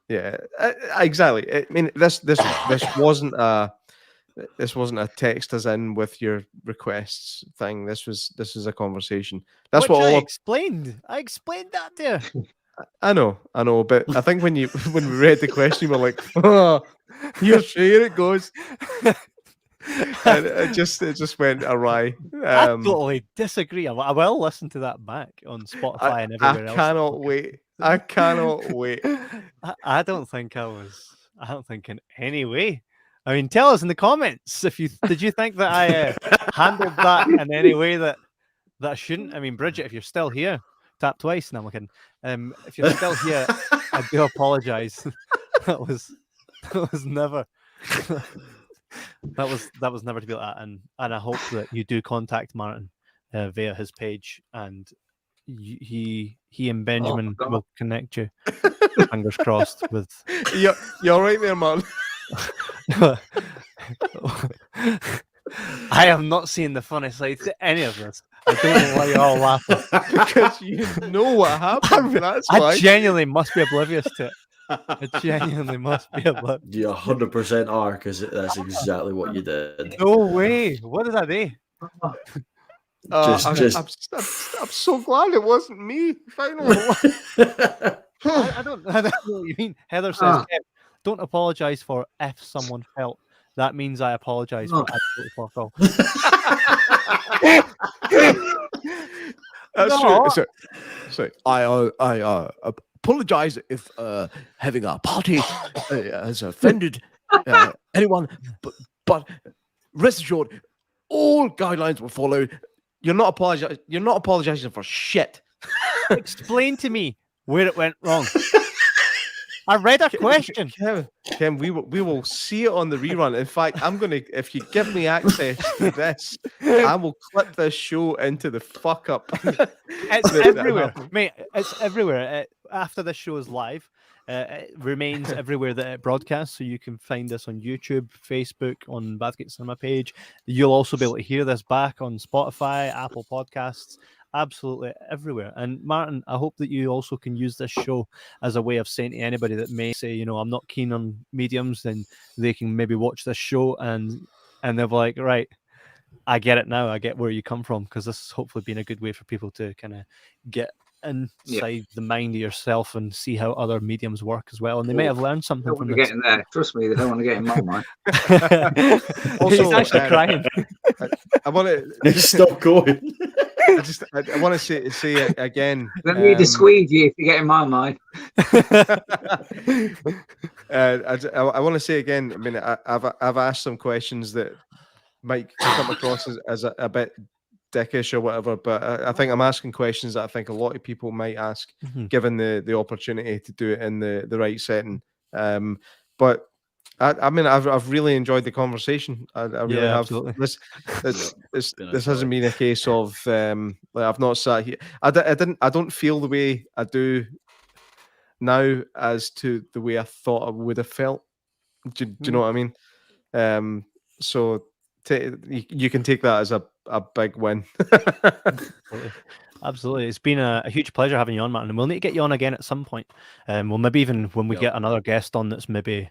Yeah, exactly. I mean, this wasn't a. This wasn't a text as in with your requests thing. This was a conversation. That's what I explained. I explained that there. I know. But I think when we read the question, we were like, "Oh, here it goes," and it just went awry. I totally disagree. I will listen to that back on Spotify and everywhere else. I cannot wait. I don't think in any way. I mean, tell us in the comments did you think that I handled that in any way that I shouldn't? I mean, Bridget, if you're still here, tap twice. No, I'm looking. If you're still here, I do apologize. that was never that was never to be like that. And I hope that you do contact Martin via his page, and he and Benjamin will connect you. Fingers crossed. With you're all right there, man. I have not seen the funny side to any of this. I don't know why you're all laughing. Because you know what happened. I genuinely must be oblivious to it. I genuinely must be oblivious. You 100% are, because that's exactly what you did. No way. What did I do? I'm so glad it wasn't me. Finally. I don't know what you mean. Heather says, don't apologize for if someone felt. That means I apologize for absolutely fuck all. That's true. So I apologize if having a party has offended anyone, but rest assured, all guidelines were followed. You're not apologizing for shit. Explain to me where it went wrong. I read a question. Kevin, we will see it on the rerun. In fact, if you give me access to this, I will clip this show into the fuck up. It's everywhere, mate. It's everywhere. After this show is live, it remains everywhere that it broadcasts. So you can find this on YouTube, Facebook, on Bathgate Cinema page. You'll also be able to hear this back on Spotify, Apple Podcasts. Absolutely everywhere. And Martin, I hope that you also can use this show as a way of saying to anybody that may say, I'm not keen on mediums, then they can maybe watch this show and they'll be like, right, I get it now. I get where you come from, because this has hopefully been a good way for people to kind of get inside the mind of yourself and see how other mediums work as well. And they may have learned something from this. Getting there. Trust me, they don't want to get in my mind. Also, he's actually crying. I want to stop going. I want to say it again. Let me need to squeeze you if you get in my mind. I want to say again. I mean, I've asked some questions that might come across as a bit dickish or whatever, but I think I'm asking questions that I think a lot of people might ask, given the opportunity to do it in the right setting. But I mean, I've really enjoyed the conversation. I really have. Absolutely. This hasn't been a case of like I've not sat here. I don't feel the way I do now as to the way I thought I would have felt. Do you know what I mean? So you can take that as a big win. Absolutely. It's been a huge pleasure having you on, Martin, and we'll need to get you on again at some point. Well, maybe even when we get another guest on that's maybe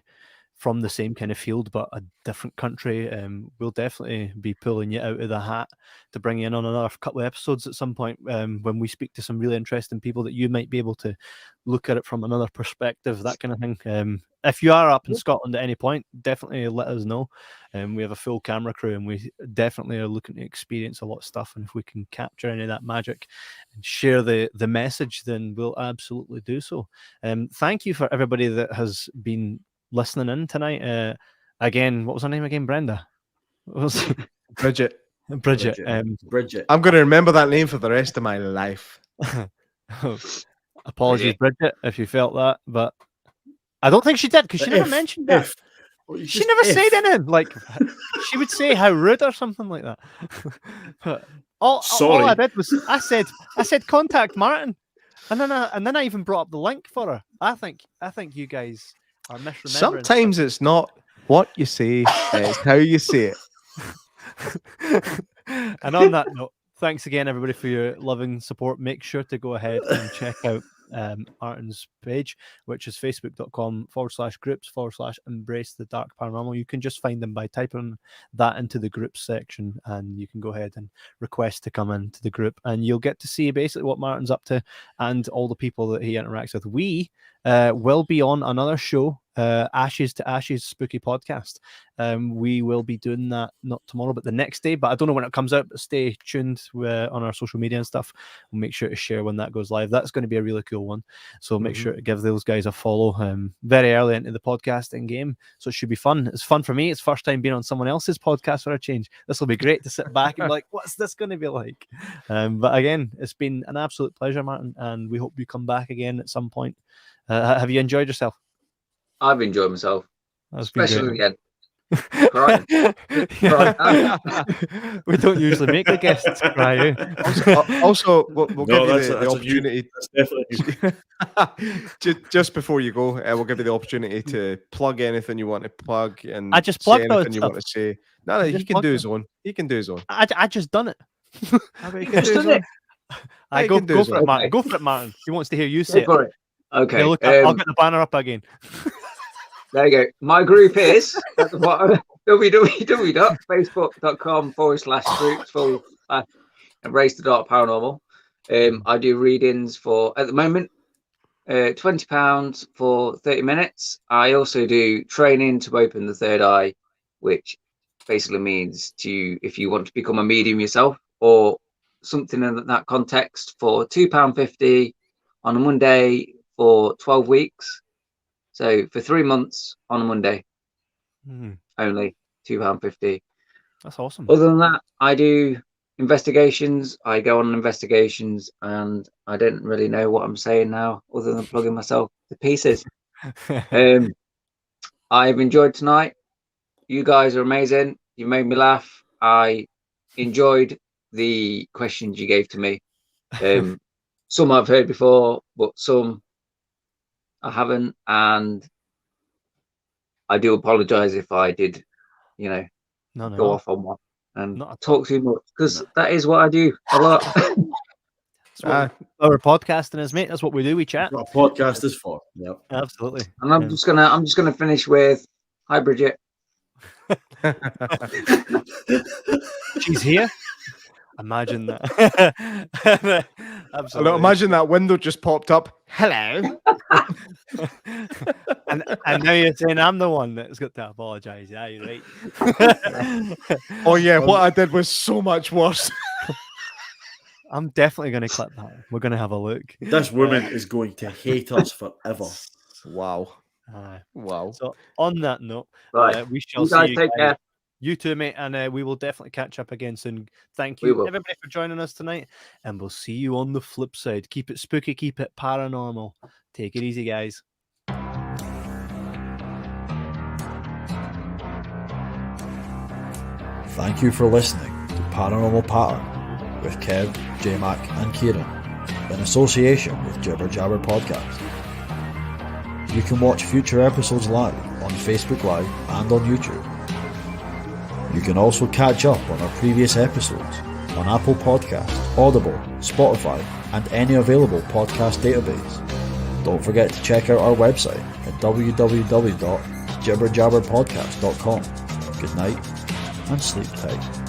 from the same kind of field but a different country, we'll definitely be pulling you out of the hat to bring you in on another couple of episodes at some point, when we speak to some really interesting people that you might be able to look at it from another perspective, that kind of thing. If you are up in Scotland at any point, definitely let us know. We have a full camera crew, and we definitely are looking to experience a lot of stuff. And if we can capture any of that magic and share the message, then we'll absolutely do so. Thank you for everybody that has been listening in tonight. Again, what was her name again? Brenda? What was Bridget. Bridget. Bridget. I'm going to remember that name for the rest of my life. Apologies, Bridget, if you felt that, but I don't think she did, because she never mentioned that. She never said anything. Like, she would say how rude or something like that. But all I did was I said contact Martin, and then I even brought up the link for her. I think you guys are misremembering. Sometimes it's not what you say, it's how you say it. And on that note, thanks again, everybody, for your loving support. Make sure to go ahead and check out Martin's page, which is facebook.com/groups/embrace the dark paranormal. You can just find them by typing that into the groups section, and you can go ahead and request to come into the group, and you'll get to see basically what Martin's up to and all the people that he interacts with. We will be on another show, Ashes to Ashes Spooky Podcast. We will be doing that not tomorrow but the next day, but I don't know when it comes out, but stay tuned on our social media and stuff. We'll make sure to share when that goes live. That's going to be a really cool one, so make sure to give those guys a follow very early into the podcasting game, so it should be fun. It's fun for me. It's first time being on someone else's podcast for a change. This will be great to sit back and be like, what's this going to be like? But again, it's been an absolute pleasure, Martin, and we hope you come back again at some point. Have you enjoyed yourself? I've enjoyed myself, especially again. Yeah. We don't usually make the guests cry. Also, we'll give you the opportunity. Just before you go, we'll give you the opportunity to plug anything you want to plug, and I just plugged anything you want to say. No, he can do his own. He can do his own. I just done it. Go for it, Martin. Go for it, Martin. He wants to hear you say it. Okay, look, I'll get the banner up again. There you go. My group is at the bottom, www.facebook.com/groups/embrace the dark paranormal. I do readings for, at the moment, £20 for 30 minutes. I also do training to open the third eye, which basically means if you want to become a medium yourself or something in that context, for £2.50 on a Monday for 12 weeks. So for 3 months on a Monday, only £2.50. That's awesome. Other than that, I do investigations. I go on investigations, and I don't really know what I'm saying now, other than plugging myself to pieces. I've enjoyed tonight. You guys are amazing. You made me laugh. I enjoyed the questions you gave to me. Some I've heard before, but some I haven't, and I do apologize if I did, go off on one and talk too much, because that is what I do a lot. Our podcasting is, mate. That's what we do. We chat. What a podcast is for. Yep, absolutely. And I'm just gonna finish with, hi, Bridget. She's here. Imagine that. Absolutely. Imagine that window just popped up. Hello. and now you're saying I'm the one that's got to apologise. Yeah, you're right. Oh yeah, what I did was so much worse. I'm definitely going to clip that. We're going to have a look. This woman is going to hate us forever. Wow. Wow. So on that note, right, we shall see you guys. Take care. You too, mate, and we will definitely catch up again soon. Thank you, everybody, for joining us tonight, and we'll see you on the flip side. Keep it spooky, keep it paranormal. Take it easy, guys. Thank you for listening to Paranormal Patter with Kev, J-Mac and Keiron in association with Jibber Jabber Podcast. You can watch future episodes live on Facebook Live and on YouTube. You can also catch up on our previous episodes on Apple Podcasts, Audible, Spotify and any available podcast database. Don't forget to check out our website at www.jibberjabberpodcast.com. Good night and sleep tight.